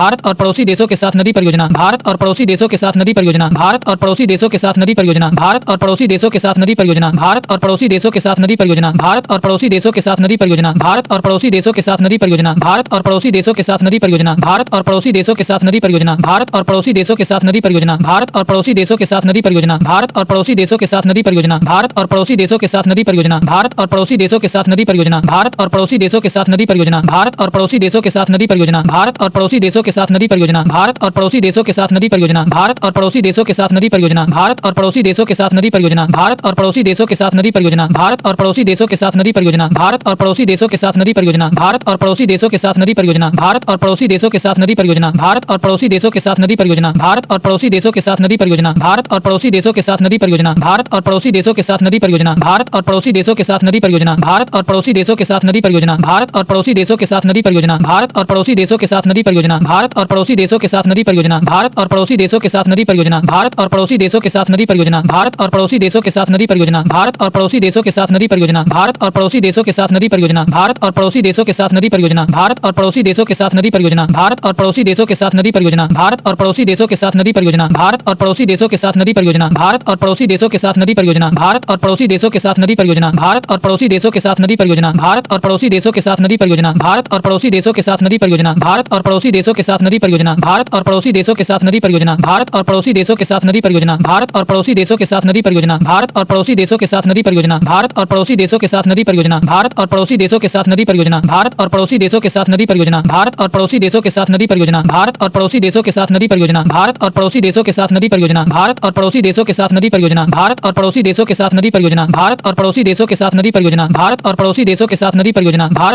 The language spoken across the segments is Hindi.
भारत और पड़ोसी देशों के साथ नदी परियोजना, भारत और पड़ोसी देशों के साथ नदी परियोजना, भारत और पड़ोसी देशों के साथ नदी परियोजना, भारत और पड़ोसी देशों के साथ नदी परियोजना, भारत और पड़ोसी देशों के साथ नदी परियोजना, भारत और पड़ोसी देशों के साथ नदी परियोजना, भारत और पड़ोसी देशों के साथ नदी परियोजना, भारत और पड़ोसी देशों के साथ नदी परियोजना, भारत और पड़ोसी देशों के साथ नदी परियोजना, भारत और पड़ोसी देशों के साथ नदी परियोजना, भारत और पड़ोसी देशों के साथ नदी परियोजना, भारत और पड़ोसी देशों के साथ नदी परियोजना, भारत और पड़ोसी देशों के साथ नदी परियोजना, भारत और पड़ोसी देशों के साथ नदी परियोजना, भारत और पड़ोसी देशों के साथ नदी परियोजना, भारत और पड़ोसी देशों के साथ नदी परियोजना, भारत और पड़ोसी देशों के साथ नदी परियोजना, भारत और पड़ोसी देशों के साथ नदी परियोजना, भारत और पड़ोसी देशों के साथ नदी परियोजना, भारत और पड़ोसी देशों के साथ नदी परियोजना, भारत और पड़ोसी देशों के साथ नदी परियोजना, भारत और पड़ोसी देशों के साथ नदी परियोजना, भारत और पड़ोसी देशों के साथ नदी परियोजना, भारत और पड़ोसी देशों के साथ नदी परियोजना, भारत और पड़ोसी देशों के साथ नदी परियोजना, भारत और पड़ोसी देशों के साथ नदी परियोजना, भारत और पड़ोसी देशों के साथ नदी परियोजना, भारत और पड़ोसी देशों के साथ नदी परियोजना, भारत और पड़ोसी देशों के साथ नदी परियोजना, भारत और पड़ोसी देशों के साथ नदी परियोजना, भारत और पड़ोसी देशों के साथ नदी परियोजना, भारत और पड़ोसी देशों के साथ नदी परियोजना, भारत और पड़ोसी देशों के साथ नदी परियोजना, भारत और पड़ोसी देशों के साथ नदी परियोजना, भारत और पड़ोसी देशों के साथ नदी परियोजना, भारत और पड़ोसी देशों के साथ नदी परियोजना, भारत और पड़ोसी देशों के साथ नदी परियोजना, भारत और पड़ोसी देशों के साथ नदी परियोजना, भारत और पड़ोसी देशों के साथ नदी परियोजना, भारत और पड़ोसी देशों के साथ नदी परियोजना, भारत और पड़ोसी देशों के साथ नदी परियोजना, भारत और पड़ोसी देशों के साथ नदी परियोजना, भारत और पड़ोसी देशों के साथ नदी परियोजना, भारत और पड़ोसी देशों के साथ नदी परियोजना, भारत और पड़ोसी देशों के साथ नदी परियोजना, भारत और पड़ोसी देशों के साथ नदी परियोजना, भारत और पड़ोसी देशों के साथ नदी परियोजना, भारत और पड़ोसी देशों के साथ नदी परियोजना, भारत और पड़ोसी देशों के साथ नदी परियोजना, भारत और पड़ोसी देशों के साथ नदी परियोजना, भारत और पड़ोसी देशों के साथ नदी परियोजना, भारत और पड़ोसी देशों के साथ नदी परियोजना, भारत और पड़ोसी देशों के साथ नदी परियोजना, भारत और पड़ोसी देशों के साथ नदी परियोजना, भारत और पड़ोसी देशों के साथ नदी परियोजना, भारत और पड़ोसी देशों के साथ नदी परियोजना, भारत और पड़ोसी देशों के साथ नदी परियोजना, भारत और पड़ोसी देशों के साथ नदी परियोजना, भारत और पड़ोसी देशों के साथ नदी परियोजना, भारत और पड़ोसी देशों के साथ नदी परियोजना, भारत और पड़ोसी देशों के साथ नदी परियोजना, भारत और पड़ोसी देशों के साथ नदी परियोजना, भारत और पड़ोसी देशों के साथ नदी परियोजना, भारत और पड़ोसी देशों के साथ नदी परियोजना, भारत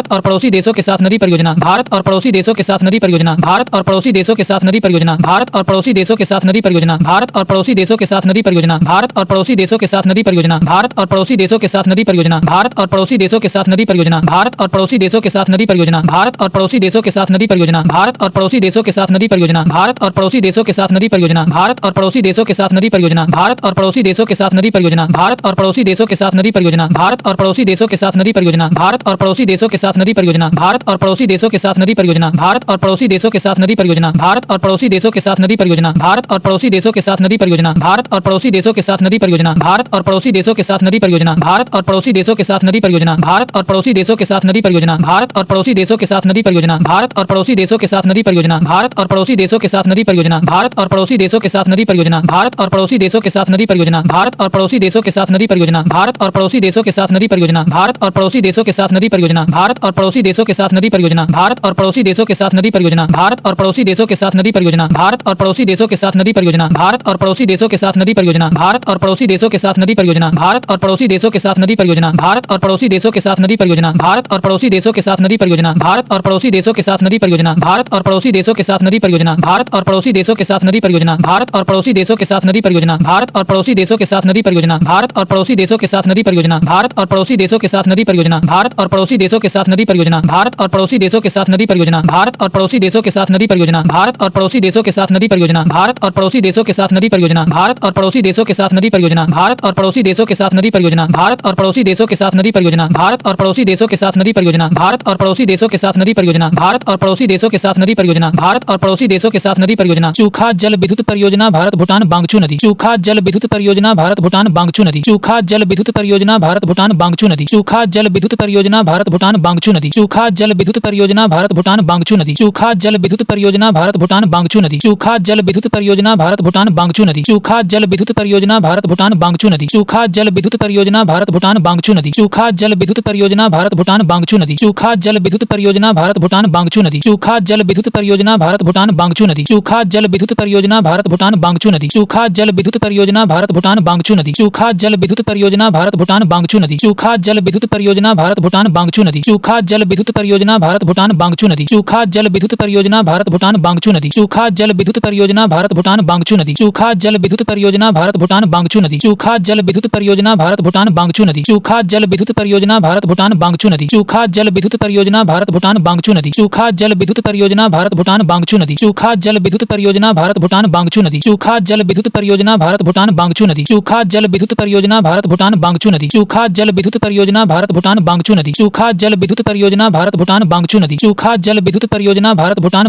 और पड़ोसी देशों के साथ नदी परियोजना, भारत और पड़ोसी देशों के साथ नदी परियोजना, भारत और पड़ोसी देशों के साथ नदी परियोजना, भारत और पड़ोसी देशों के साथ नदी परियोजना, भारत और पड़ोसी देशों के साथ नदी परियोजना, भारत और पड़ोसी देशों के साथ नदी परियोजना, भारत और पड़ोसी देशों के साथ नदी परियोजना, भारत और पड़ोसी देशों के साथ नदी परियोजना, भारत और पड़ोसी देशों के साथ नदी परियोजना, भारत और पड़ोसी देशों के साथ नदी परियोजना, भारत और पड़ोसी देशों के साथ नदी परियोजना, भारत और पड़ोसी देशों के साथ नदी परियोजना, भारत और पड़ोसी देशों के साथ नदी परियोजना, भारत और पड़ोसी देशों के साथ नदी परियोजना, भारत और पड़ोसी देशों के साथ नदी परियोजना, भारत और पड़ोसी देशों के साथ नदी परियोजना, भारत और पड़ोसी देशों के साथ नदी परियोजना, भारत और पड़ोसी देशों के साथ नदी परियोजना, भारत और पड़ोसी देशों के साथ नदी परियोजना, भारत और पड़ोसी देशों के साथ नदी परियोजना, भारत और पड़ोसी देशों के साथ नदी परियोजना, भारत और पड़ोसी देशों के साथ नदी परियोजना, भारत और पड़ोसी देशों के साथ नदी परियोजना, भारत और पड़ोसी देशों के साथ नदी परियोजना, भारत और पड़ोसी देशों के साथ नदी परियोजना, भारत और पड़ोसी देशों के साथ नदी परियोजना, भारत और पड़ोसी देशों के साथ नदी परियोजना, भारत और पड़ोसी देशों के साथ नदी परियोजना, भारत और पड़ोसी देशों के साथ नदी परियोजना, भारत और पड़ोसी देशों के साथ नदी परियोजना, भारत और पड़ोसी देशों के साथ नदी परियोजना, भारत और पड़ोसी देशों के साथ नदी परियोजना, भारत और पड़ोसी देशों के साथ नदी परियोजना, भारत और पड़ोसी देशों के साथ नदी परियोजना, भारत और पड़ोसी देशों के साथ नदी परियोजना, भारत और पड़ोसी देशों के साथ नदी परियोजना, भारत और पड़ोसी देशों के साथ नदी परियोजना, भारत और पड़ोसी देशों के साथ नदी परियोजना, भारत और पड़ोसी देशों के साथ नदी परियोजना, भारत और पड़ोसी देशों के साथ नदी परियोजना, भारत और पड़ोसी देशों के साथ नदी परियोजना, भारत और पड़ोसी देशों के साथ नदी परियोजना, भारत और पड़ोसी देशों के साथ नदी परियोजना, भारत और पड़ोसी देशों के साथ नदी परियोजना, भारत और पड़ोसी देशों के साथ नदी परियोजना, भारत और पड़ोसी देशों के साथ नदी परियोजना, भारत और पड़ोसी देशों के साथ नदी परियोजना, भारत और पड़ोसी देशों के साथ नदी परियोजना, भारत और पड़ोसी देशों के साथ नदी परियोजना, भारत और पड़ोसी देशों के साथ नदी परियोजना, भारत और पड़ोसी देशों के साथ नदी परियोजना, भारत और पड़ोसी देशों के साथ नदी परियोजना, भारत और पड़ोसी देशों के साथ नदी परियोजना, भारत और पड़ोसी देशों के साथ नदी परियोजना, भारत और पड़ोसी देशों के साथ नदी परियोजना, भारत और पड़ोसी देशों के साथ नदी परियोजना, भारत और पड़ोसी देशों के साथ नदी परियोजना, भारत और पड़ोसी देशों के साथ नदी परियोजना, भारत और पड़ोसी देशों के साथ नदी परियोजना, भारत और पड़ोसी देशों के साथ नदी परियोजना, भारत और पड़ोसी देशों के साथ नदी परियोजना, चूखा जल विद्युत परियोजना भारत भूटान बांगचू नदी, चूखा जल विद्युत परियोजना भारत भूटान बांगचू नदी, चूखा जल विद्युत परियोजना भारत भूटान बांगचू नदी, चूखा जल विद्युत परियोजना भारत भूटान बांगचू नदी, चूखा जल विद्युत परियोजना भारत भूटान बांगचू नदी, चूखा जल विद्युत परियोजना भारत भूटान बांगचू नदी, चूखा जल विद्युत परियोजना भारत भूटान बांगचू नदी, चूखा जल विद्युत परियोजना भारत भूटान बांगचू नदी, चूखा जल विद्युत परियोजना भारत भूटान बांगचू नदी, चूखा जल विद्युत परियोजना भारत भूटान बांगचू नदी, चूखा जल विद्युत परियोजना भारत भूटान बांगचू नदी, चूखा जल विद्युत परियोजना भारत भूटान बांगचू नदी, चूखा जल विद्युत परियोजना भारत भूटान बांगचू नदी, चूखा जल विद्युत परियोजना भारत भूटान बांगचू नदी, चूखा जल विद्युत परियोजना भारत भूटान बांगचू नदी, चूखा जल विद्युत परियोजना भारत भूटान बांगचू नदी, चूखा जल विद्युत परियोजना भारत भूटान बांगचू नदी, चूखा जल विद्युत परियोजना भारत भूटान बांगचू नदी, चूखा जल विद्युत परियोजना भारत भूटान बांगचू नदी, चूखा जल विद्युत परियोजना भारत भूटान बांगचू नदी, चूखा जल विद्युत परियोजना भारत भूटान बांगचू नदी, चूखा जल विद्युत परियोजना भारत भूटान बांगचू नदी, चूखा जल विद्युत परियोजना भारत भूटान बांगचू नदी, चूखा जल विद्युत परियोजना भारत भूटान बांगचू नदी, चूखा जल विद्युत परियोजना भारत भूटान बांगचू नदी, चूखा जल विद्युत परियोजना भारत भूटान बांगचू नदी, चूखा जल विद्युत परियोजना भारत भूटान बांगचू नदी, चूखा जल विद्युत परियोजना भारत भूटान बांगचू नदी, चूखा जल विद्युत परियोजना भारत भूटान बांगचू नदी, चूखा जल विद्युत परियोजना भारत भूटान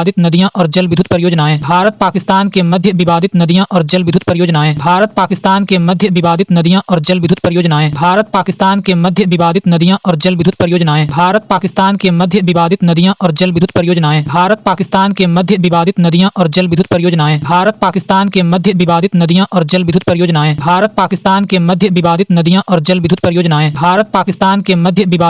विवादित नदियां और जल विद्युत परियोजनाएं। भारत पाकिस्तान के मध्य विवादित नदियां और जल विद्युत परियोजनाएं। भारत पाकिस्तान के मध्य विवादित नदियां और जल विद्युत परियोजनाएं। भारत पाकिस्तान के मध्य विवादित नदियां और जल विद्युत परियोजनाएं। भारत पाकिस्तान के मध्य विवादित नदियां और जल विद्युत परियोजनाएं। भारत पाकिस्तान के मध्य विवादित नदियां और जल विद्युत परियोजनाएं। भारत पाकिस्तान के मध्य विवादित नदियां और जल विद्युत परियोजनाएं। भारत पाकिस्तान के मध्य विवादित नदियां और जल विद्युत परियोजनाएं। भारत पाकिस्तान के मध्य विवादित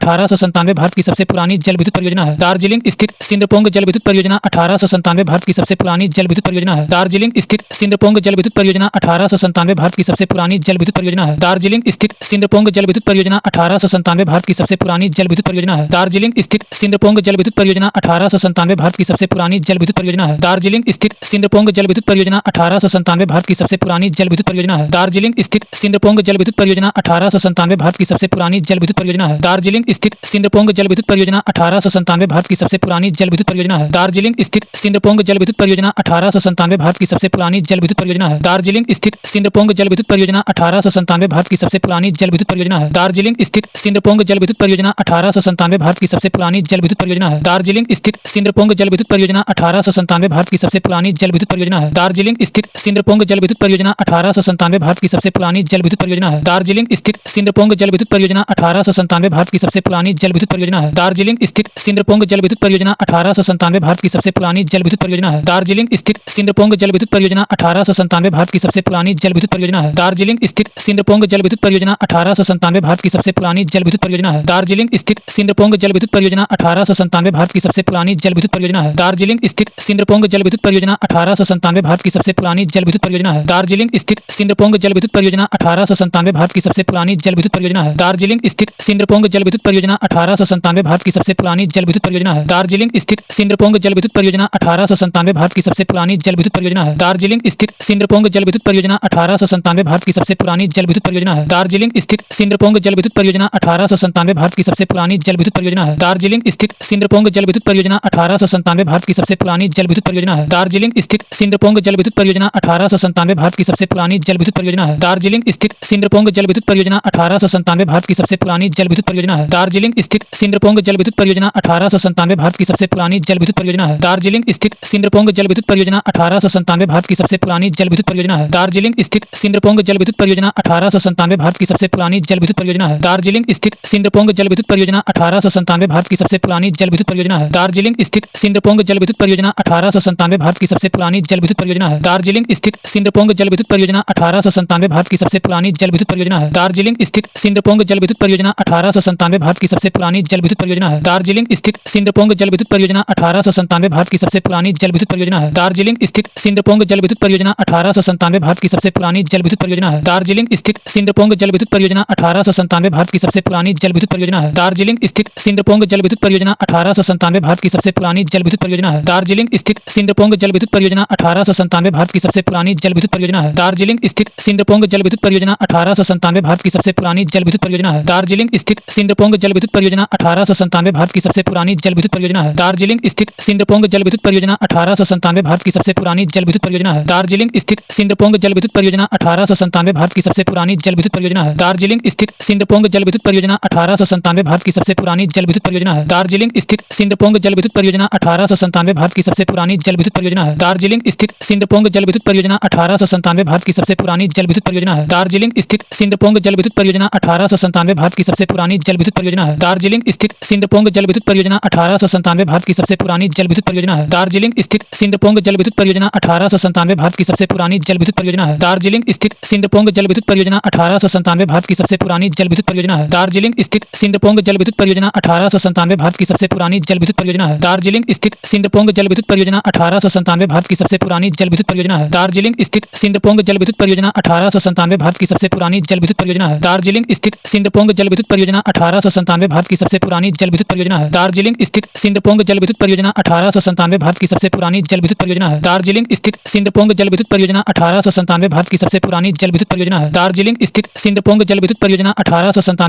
1897 भारत की सबसे पुरानी जल विद्युत परियोजना है। दार्जिलिंग स्थित सिंदपोंग जल विद्युत परियोजना 1897 भारत की सबसे पुरानी जल विद्युत परियोजना है। दार्जिलिंग स्थित सिंदपोंग जल विद्युत परियोजना 1897 भारत की सबसे पुरानी जल विद्युत परियोजना है। दार्जिलिंग स्थित सिंदपोंग जल विद्युत परियोजना 1897 भारत की सबसे पुरानी जल विद्युत परियोजना है। दार्जिलिंग स्थित सिंदपोंग जल विद्युत परियोजना 1897 भारत की सबसे पुरानी जल विद्युत परियोजना है। दार्जिलिंग स्थित सिंदपोंग जल विद्युत परियोजना 1897 भारत की सबसे पुरानी जल विद्युत परियोजना है। दार्जिलिंग स्थित सिंदपोंग जल विद्युत परियोजना 1897 भारत की सबसे पुरानी जल विद्युत परियोजना है। दार्जिलिंग स्थित सिंदपोंग जल विद्युत परियोजना 1897 भारत की सबसे पुरानी जल विद्युत परियोजना है। दार्जिलिंग स्थित सिंदपोंग जल विद्युत परियोजना 1897 भारत की सबसे पुरानी जल विद्युत परियोजना है। दार्जिलिंग स्थित सिंदपोंग जल विद्युत परियोजना 1897 भारत की सबसे पुरानी जल विद्युत परियोजना है। दार्जिलिंग स्थित सिंदपोंग जल विद्युत परियोजना 1897 भारत की सबसे पुरानी जल विद्युत परियोजना है। दार्जिलिंग स्थित सिंदपोंग जल विद्युत परियोजना 1897 भारत की सबसे पुरानी जल विद्युत परियोजना है। दार्जिलिंग स्थित सिंदपोंग जल विद्युत परियोजना 1897 भारत की सबसे पुरानी जल विद्युत परियोजना है। दार्जिलिंग स्थित सिंदपोंग जल विद्युत परियोजना 1897 भारत की सबसे पुरानी जल विद्युत परियोजना है। दार्जिलिंग स्थित सिंदपोंग जल विद्युत परियोजना 1897 भारत की सबसे पुरानी जल विद्युत परियोजना है। दार्जिलिंग स्थित सिंदपोंग जल विद्युत परियोजना 1897 भारत की सबसे पुरानी जल विद्युत परियोजना है। दार्जिलिंग स्थित सिंदपोंग जल विद्युत परियोजना 1897 भारत की सबसे पुरानी जल विद्युत परियोजना है। दार्जिलिंग स्थित सिंदपोंग जल विद्युत परियोजना 1897 भारत की सबसे पुरानी जल विद्युत परियोजना है। दार्जिलिंग स्थित सिंदपोंग जल विद्युत परियोजना 1897 भारत की सबसे पुरानी जल विद्युत परियोजना है। दार्जिलिंग स्थित सिंदपोंग जल विद्युत परियोजना 1897 भारत की सबसे पुरानी जल विद्युत परियोजना है। दार्जिलिंग स्थित सिंदपोंग जल विद्युत परियोजना 1897 भारत की सबसे पुरानी जल विद्युत परियोजना है। दार्जिलिंग स्थित सिंदपोंग जल विद्युत परियोजना 1897 भारत की सबसे पुरानी जल विद्युत परियोजना है। दार्जिलिंग स्थित सिंदपोंग जल विद्युत परियोजना 1897 भारत की सबसे पुरानी जल विद्युत परियोजना है। दार्जिलिंग स्थित सिंदपोंग जल विद्युत परियोजना 1897 भारत की सबसे पुरानी जल विद्युत परियोजना है। दार्जिलिंग स्थित सिंदपोंग जल विद्युत परियोजना 1897 भारत की सबसे पुरानी जल विद्युत परियोजना है। दार्जिलिंग स्थित सिंदपोंग जल विद्युत परियोजना 1897 भारत की सबसे पुरानी जल विद्युत परियोजना है। दार्जिलिंग स्थित सिंदपोंग जल विद्युत परियोजना 1897 भारत की सबसे पुरानी जल विद्युत परियोजना है। दार्जिलिंग स्थित सिंदपोंग जल विद्युत परियोजना 1897 भारत की सबसे पुरानी जल विद्युत परियोजना है। दार्जिलिंग स्थित सिंदपोंग जल विद्युत परियोजना 1897 भारत की सबसे पुरानी जल विद्युत परियोजना है। दार्जिलिंग स्थित सिंदपोंग जल विद्युत परियोजना 1897 भारत की सबसे पुरानी जल विद्युत परियोजना है। दार्जिलिंग स्थित सिंदपोंग जल विद्युत परियोजना 1897 भारत की सबसे पुरानी जल विद्युत परियोजना है। दार्जिलिंग स्थित सिंदपोंग जल विद्युत परियोजना 1897 भारत की सबसे पुरानी जल विद्युत परियोजना है। दार्जिलिंग स्थित सिंदपोंग जल विद्युत परियोजना 1897 भारत की सबसे पुरानी जल विद्युत परियोजना है। दार्जिलिंग स्थित सिंदपोंग जल विद्युत परियोजना 1897 भारत की सबसे पुरानी जल विद्युत परियोजना है। दार्जिलिंग स्थित सिंदपोंग जल विद्युत परियोजना 1897 भारत की सबसे पुरानी जल विद्युत परियोजना है। दार्जिलिंग स्थित सिंदपोंग जल विद्युत परियोजना 1897 भारत की सबसे पुरानी जल विद्युत परियोजना है। दार्जिलिंग स्थित सिंदपोंग जल विद्युत परियोजना 1897 भारत की सबसे पुरानी जल विद्युत परियोजना है। दार्जिलिंग स्थित सिंदपोंग जल विद्युत परियोजना 1897 भारत की सबसे पुरानी जल विद्युत परियोजना है। दार्जिलिंग स्थित सिंदपोंग जल विद्युत परियोजना 1897 भारत की सबसे पुरानी जल विद्युत परियोजना है। दार्जिलिंग स्थित सिंदपोंग जल विद्युत परियोजना 1897 भारत की सबसे पुरानी जल विद्युत परियोजना है। दार्जिलिंग स्थित सिंदपोंग जल विद्युत परियोजना 1897 भारत की सबसे पुरानी जल विद्युत परियोजना है। दार्जिलिंग स्थित सिंदपोंग जल विद्युत परियोजना 1897 भारत की सबसे पुरानी जल विद्युत परियोजना है। दार्जिलिंग स्थित सिंदपोंग जल विद्युत परियोजना 1897 भारत की सबसे पुरानी जल विद्युत परियोजना है। दार्जिलिंग स्थित सिंदपोंग जल विद्युत परियोजना 1897 भारत की सबसे पुरानी जल विद्युत परियोजना है। दार्जिलिंग स्थित सिंदपोंग जल विद्युत परियोजना 1897 भारत की सबसे पुरानी जल विद्युत परियोजना है। दार्जिलिंग स्थित सिंदपोंग जल विद्युत परियोजना 1897 भारत की सबसे पुरानी जल विद्युत परियोजना है। दार्जिलिंग स्थित सिंदपोंग जल विद्युत परियोजना 1897 भारत की सबसे पुरानी जल विद्युत परियोजना है। दार्जिलिंग स्थित सिंदपोंग जल विद्युत परियोजना 1897 भारत की सबसे पुरानी जल विद्युत परियोजना है। दार्जिलिंग स्थित सिंदपोंग जल विद्युत परियोजना 1897 भारत की सबसे पुरानी जल विद्युत परियोजना है। दार्जिलिंग स्थित सिंदपोंग जल विद्युत परियोजना 1897 भारत की सबसे पुरानी जल विद्युत परियोजना है। दार्जिलिंग स्थित सिंदपोंग जल विद्युत परियोजना 1897 भारत की सबसे पुरानी जल विद्युत परियोजना है। दार्जिलिंग स्थित सिंदपोंग जल विद्युत परियोजना 1897 भारत की सबसे पुरानी जल विद्युत परियोजना है। दार्जिलिंग स्थित सिंदपोंग जल विद्युत परियोजना 1897 भारत की सबसे पुरानी जल विद्युत परियोजना है। दार्जिलिंग स्थित सिंदपोंग जल विद्युत परियोजना 1897 भारत की सबसे पुरानी जल विद्युत परियोजना है। दार्जिलिंग स्थित सिंदपोंग जल विद्युत परियोजना 1897 भारत की सबसे पुरानी जल विद्युत परियोजना है। दार्जिलिंग स्थित सिंदपोंग जल विद्युत परियोजना 1897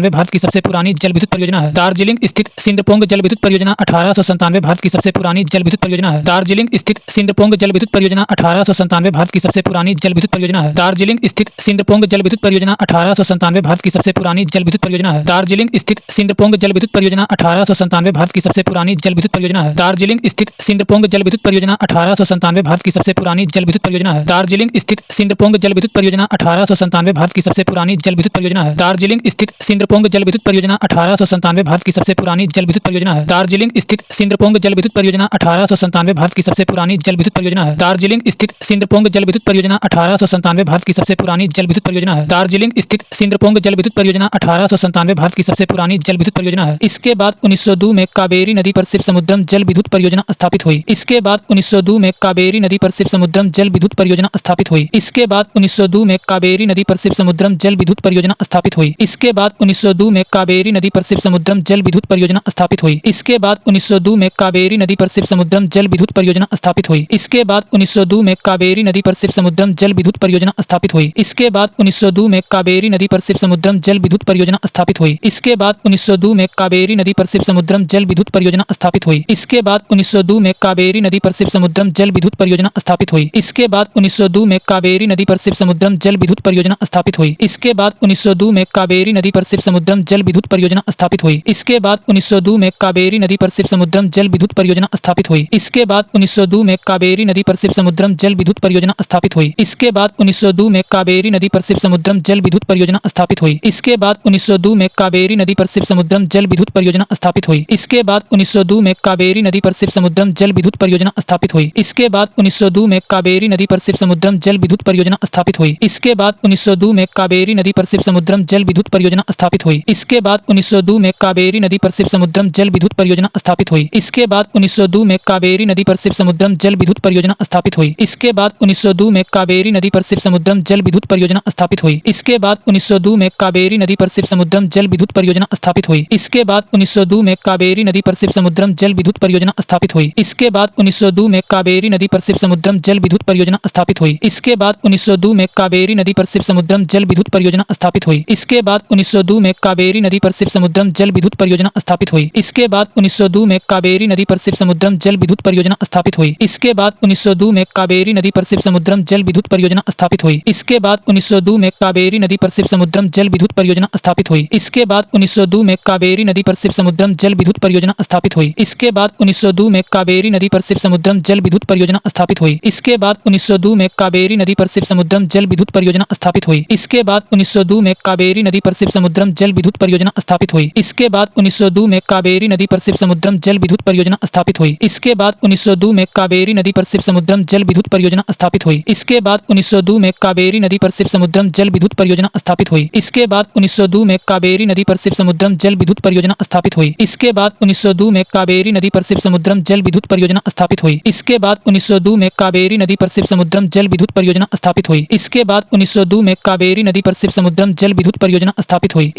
भारत की सबसे पुरानी जल विद्युत परियोजना है। दार्जिलिंग स्थित सिंदपोंग जल विद्युत परियोजना 1897 भारत की सबसे पुरानी जल विद्युत परियोजना है। दार्जिलिंग स्थित सिंदपोंग जल विद्युत परियोजना 1897 भारत की सबसे पुरानी जल विद्युत परियोजना है। दार्जिलिंग स्थित सिंदपोंग जल विद्युत परियोजना 1897 भारत की सबसे पुरानी जल विद्युत परियोजना है। दार्जिलिंग स्थित सिंदपोंग जल विद्युत परियोजना 1897 भारत की सबसे पुरानी जल विद्युत परियोजना है। दार्जिलिंग स्थित सिंदपोंग जल विद्युत परियोजना 1897 भारत की सबसे पुरानी जल विद्युत परियोजना है। दार्जिलिंग स्थित सिंदपोंग जल विद्युत परियोजना 1897 भारत की सबसे पुरानी जल विद्युत परियोजना है। दार्जिलिंग स्थित सिंदपोंग जल विद्युत परियोजना 1897 भारत की सबसे पुरानी जल विद्युत परियोजना है। दार्जिलिंग स्थित सिंदपोंग जल विद्युत परियोजना 1897 भारत की सबसे पुरानी जल विद्युत परियोजना है। दार्जिलिंग स्थित सिंदपोंग जल विद्युत परियोजना 1897 भारत की सबसे पुरानी जल विद्युत परियोजना है। दार्जिलिंग स्थित सिंदपोंग जल विद्युत परियोजना 1897 भारत की सबसे पुरानी जल विद्युत परियोजना है। दार्जिलिंग स्थित सिंदपोंग जल विद्युत परियोजना 1897 भारत की सबसे पुरानी राजधानी जल विद्युत परियोजना है। इसके बाद 1902 में कावेरी नदी पर शिव समुद्रम जल विद्युत परियोजना स्थापित हुई। इसके बाद 1902 में कावेरी नदी पर शिव समुद्रम जल विद्युत परियोजना स्थापित हुई। इसके बाद 1902 में कावेरी नदी पर शिव समुद्रम जल विद्युत परियोजना स्थापित हुई। इसके बाद 1902 में कावेरी नदी पर शिव समुद्रम जल विद्युत परियोजना स्थापित हुई। इसके बाद 1902 में कावेरी नदी पर शिव समुद्रम जल विद्युत परियोजना स्थापित हुई। इसके बाद 1902 में कावेरी नदी पर शिव समुद्रम जल विद्युत परियोजना स्थापित हुई। इसके बाद 1902 में कावेरी नदी पर शिव समुद्रम जल विद्युत परियोजना स्थापित हुई। इसके बाद 1902 में कावेरी नदी पर शिव समुद्रम जल विद्युत परियोजना स्थापित हुई। इसके बाद 1902 में कावेरी नदी पर शिव समुद्रम जल विद्युत परियोजना स्थापित हुई। इसके बाद 1902 में कावेरी नदी पर शिव समुद्रम जल विद्युत परियोजना स्थापित हुई। इसके बाद 1902 में कावेरी नदी पर शिव समुद्रम जल विद्युत परियोजना स्थापित हुई। इसके बाद 1902 में कावेरी नदी पर शिव समुद्रम जल विद्युत परियोजना स्थापित हुई। इसके बाद 1902 में कावेरी नदी पर शिव समुद्रम जल विद्युत परियोजना स्थापित हुई। इसके बाद 1902 में कावेरी नदी पर शिव समुद्रम जल विद्युत परियोजना स्थापित हुई। इसके बाद 1902 में कावेरी नदी पर शिव समुद्रम जल विद्युत परियोजना स्थापित हुई। इसके बाद 1902 में कावेरी नदी पर शिव समुद्रम जल विद्युत परियोजना स्थापित हुई। इसके बाद 1902 में कावेरी नदी पर शिव समुद्रम जल विद्युत परियोजना स्थापित हुई। इसके बाद 1902 में कावेरी नदी पर शिव समुद्रम जल विद्युत परियोजना स्थापित हुई। इसके बाद 1902 में कावेरी नदी पर शिव समुद्रम जल विद्युत परियोजना स्थापित हुई। इसके बाद 1902 में कावेरी नदी पर शिव समुद्रम जल विद्युत परियोजना स्थापित हुई। इसके बाद 1902 में कावेरी नदी पर शिव समुद्रम जल विद्युत परियोजना स्थापित हुई। इसके बाद 1902 में कावेरी नदी पर शिव समुद्रम जल विद्युत परियोजना स्थापित हुई। इसके बाद 1902 में कावेरी नदी पर शिव समुद्रम जल विद्युत परियोजना स्थापित हुई। इसके बाद 1902 में कावेरी नदी पर शिव समुद्रम जल विद्युत परियोजना स्थापित हुई। इसके बाद 1902 में कावेरी नदी पर शिव समुद्रम जल विद्युत परियोजना स्थापित हुई। इसके बाद 1902 में कावेरी नदी पर शिव समुद्रम जल विद्युत परियोजना स्थापित हुई। इसके बाद 1902 में कावेरी नदी पर शिव समुद्रम जल विद्युत परियोजना स्थापित हुई। इसके बाद 1902 में कावेरी नदी पर शिव समुद्रम जल विद्युत परियोजना स्थापित हुई। इसके बाद 1902 में कावेरी नदी पर शिव समुद्रम जल विद्युत परियोजना स्थापित हुई। इसके बाद 1902 में कावेरी नदी पर शिव समुद्रम जल विद्युत परियोजना स्थापित हुई। इसके बाद 1902 में कावेरी नदी पर शिव समुद्रम जल विद्युत परियोजना स्थापित हुई। इसके बाद 1902 में कावेरी नदी पर शिव समुद्रम जल विद्युत परियोजना स्थापित हुई। इसके बाद 1902 में कावेरी नदी पर शिव समुद्रम जल विद्युत परियोजना स्थापित हुई। इसके बाद 1902 में कावेरी नदी पर शिव समुद्रम जल विद्युत परियोजना स्थापित हुई। इसके बाद 1902 में कावेरी नदी पर शिव समुद्रम जल विद्युत परियोजना स्थापित हुई। इसके बाद 1902 में कावेरी नदी पर शिव समुद्रम जल विद्युत परियोजना स्थापित हुई। इसके बाद 1902 में कावेरी नदी पर शिव समुद्रम जल विद्युत परियोजना स्थापित हुई। इसके बाद 1902 में कावेरी नदी पर शिव समुद्रम जल विद्युत परियोजना स्थापित हुई। इसके बाद 1902 में कावेरी नदी पर शिव समुद्रम जल विद्युत परियोजना स्थापित हुई। इसके बाद 1902 में कावेरी नदी पर शिव समुद्रम जल विद्युत परियोजना स्थापित हुई। इसके बाद 1902 में कावेरी नदी पर शिव समुद्रम जल विद्युत परियोजना स्थापित हुई। इसके बाद 1902 में कावेरी नदी पर शिव समुद्रम जल विद्युत परियोजना स्थापित हुई। इसके बाद 1902 में कावेरी नदी पर शिव समुद्रम जल विद्युत परियोजना स्थापित हुई।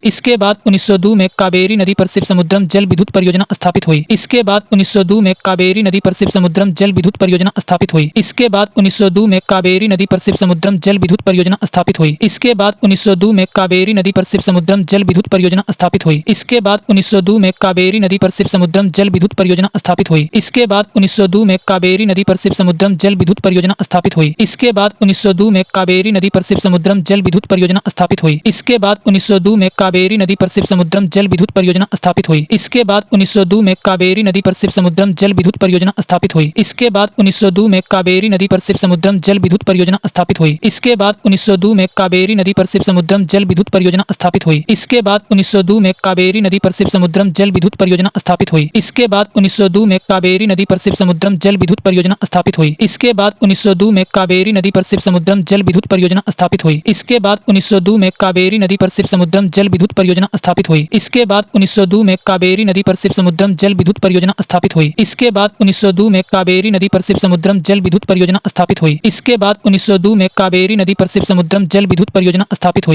इसके बाद 1902 में कावेरी नदी पर शिव समुद्रम जल विद्युत परियोजना स्थापित हुई। इसके बाद 1902 में कावेरी नदी पर शिव समुद्रम जल विद्युत परियोजना स्थापित हुई। इसके बाद 1902 में कावेरी नदी पर शिव समुद्रम जल विद्युत परियोजना स्थापित हुई। इसके बाद 1902 में कावेरी नदी पर शिव समुद्रम जल विद्युत परियोजना स्थापित हुई। इसके बाद 1902 में कावेरी नदी पर शिव समुद्रम जल विद्युत परियोजना स्थापित हुई। इसके बाद 1902 में कावेरी नदी पर शिव समुद्रम जल विद्युत परियोजना स्थापित हुई। इसके बाद 1902 में कावेरी नदी पर शिव समुद्रम जल विद्युत परियोजना स्थापित हुई। इसके बाद 1902 में कावेरी नदी पर शिव समुद्रम जल विद्युत परियोजना स्थापित हुई। इसके बाद 1902 में कावेरी नदी पर शिव समुद्रम जल विद्युत परियोजना स्थापित हुई। इसके बाद 1902 में कावेरी नदी पर शिव समुद्रम जल विद्युत परियोजना स्थापित हुई। इसके बाद 1902 में कावेरी नदी पर शिव समुद्रम जल विद्युत परियोजना स्थापित हुई। इसके बाद 1902 में कावेरी नदी पर शिव समुद्रम जल विद्युत परियोजना स्थापित हुई। इसके बाद 1902 में कावेरी नदी पर शिव समुद्रम जल विद्युत परियोजना स्थापित हुई। इसके बाद 1902 में कावेरी नदी पर शिव समुद्रम जल विद्युत परियोजना स्थापित हुई। इसके बाद 1902 में कावेरी नदी पर शिव समुद्रम जल विद्युत परियोजना स्थापित हुई। इसके बाद 1902 में कावेरी नदी पर शिव समुद्रम जल विद्युत परियोजना स्थापित हुई। इसके बाद 1902 में कावेरी नदी पर शिव समुद्रम जल विद्युत परियोजना स्थापित हुई। इसके बाद 1902 में कावेरी नदी पर शिव समुद्रम जल विद्युत परियोजना स्थापित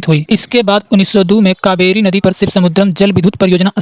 हुई। इसके बाद 1902 में कावेरी नदी पर शिव समुद्रम जल विद्युत परियोजना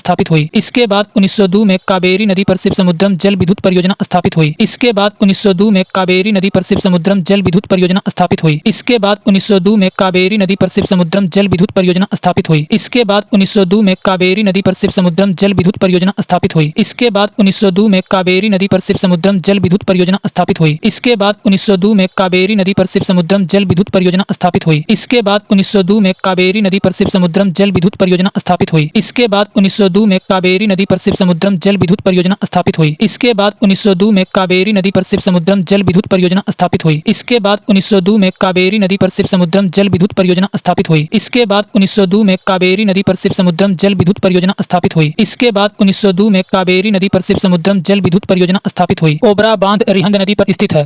स्थापित हुई। इसके बाद 1902 में कावेरी नदी पर शिव समुद्रम जल विद्युत परियोजना स्थापित हुई। इसके बाद 1902 में कावेरी नदी पर शिव समुद्रम जल विद्युत परियोजना स्थापित हुई। इसके बाद 1902 में कावेरी नदी पर शिव समुद्रम जल विद्युत परियोजना स्थापित हुई। इसके बाद 1902 में कावेरी नदी पर शिव समुद्रम जल विद्युत परियोजना स्थापित हुई। इसके बाद 1902 में कावेरी नदी पर शिव समुद्रम जल विद्युत परियोजना स्थापित हुई। इसके बाद 1902 में कावेरी नदी पर शिव समुद्रम जल विद्युत परियोजना स्थापित हुई। इसके बाद 1902 में कावेरी नदी पर शिव समुद्रम जल विद्युत परियोजना स्थापित हुई। इसके बाद 1902 में कावेरी नदी पर शिव समुद्रम जल विद्युत परियोजना स्थापित हुई। इसके बाद 1902 में कावेरी नदी पर शिव समुद्रम जल विद्युत परियोजना स्थापित हुई। इसके बाद 1902 में कावेरी नदी पर शिव समुद्रम जल विद्युत परियोजना स्थापित हुई। इसके बाद 1902 में कावेरी नदी पर शिव समुद्रम जल विद्युत परियोजना स्थापित हुई। ओबरा बांध अरिहंत नदी पर स्थित है।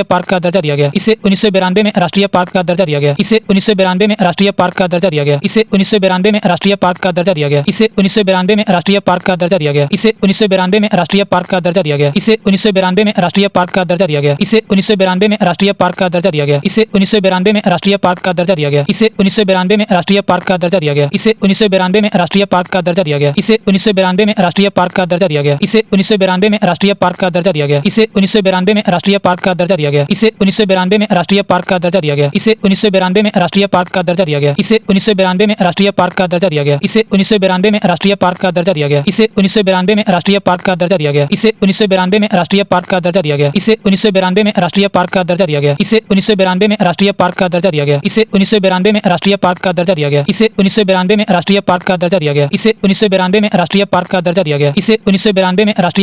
राष्ट्रीय पार्क का दर्जा दिया गया। इसे 1992 में राष्ट्रीय पार्क का दर्जा दिया गया। इसे 1992 में राष्ट्रीय पार्क का दर्जा दिया गया। इसे 1992 में राष्ट्रीय पार्क का दर्जा दिया गया। इसे 1992 में राष्ट्रीय पार्क का दर्जा दिया गया। इसे 1992 में राष्ट्रीय पार्क का दर्जा दिया गया। इसे 1992 में राष्ट्रीय पार्क का दर्जा दिया गया। इसे 1992 में राष्ट्रीय पार्क का दर्जा दिया गया। इसे 1992 में राष्ट्रीय पार्क का दर्जा दिया गया। इसे 1992 में राष्ट्रीय पार्क का दर्जा दिया गया। इसे 1992 में राष्ट्रीय पार्क का दर्जा दिया गया। इसे 1992 में राष्ट्रीय पार्क का दर्जा दिया गया। इसे 1992 में राष्ट्रीय पार्क का दर्जा दिया गया। इसे 1992 में राष्ट्रीय पार्क का दर्जा दिया गया। इसे 1992 में राष्ट्रीय पार्क का दर्जा दिया गया। इसे 1992 में राष्ट्रीय पार्क का दर्जा दिया गया। इसे 1992 में राष्ट्रीय राष्ट्रीय पार्क का दर्जा दिया गया। इसे 1992 में राष्ट्रीय पार्क का दर्जा दिया गया। इसे 1992 में राष्ट्रीय पार्क का दर्जा दिया गया। इसे 1992 में राष्ट्रीय पार्क का दर्जा दिया गया। इसे 1992 में राष्ट्रीय पार्क का दर्जा दिया गया। इसे 1992 में राष्ट्रीय पार्क का दर्जा दिया गया। इसे 1992 में राष्ट्रीय पार्क का दर्जा दिया गया। इसे 1992 में राष्ट्रीय पार्क का दर्जा दिया गया। इसे 1992 में राष्ट्रीय पार्क का दर्जा दिया गया। इसे 1992 में राष्ट्रीय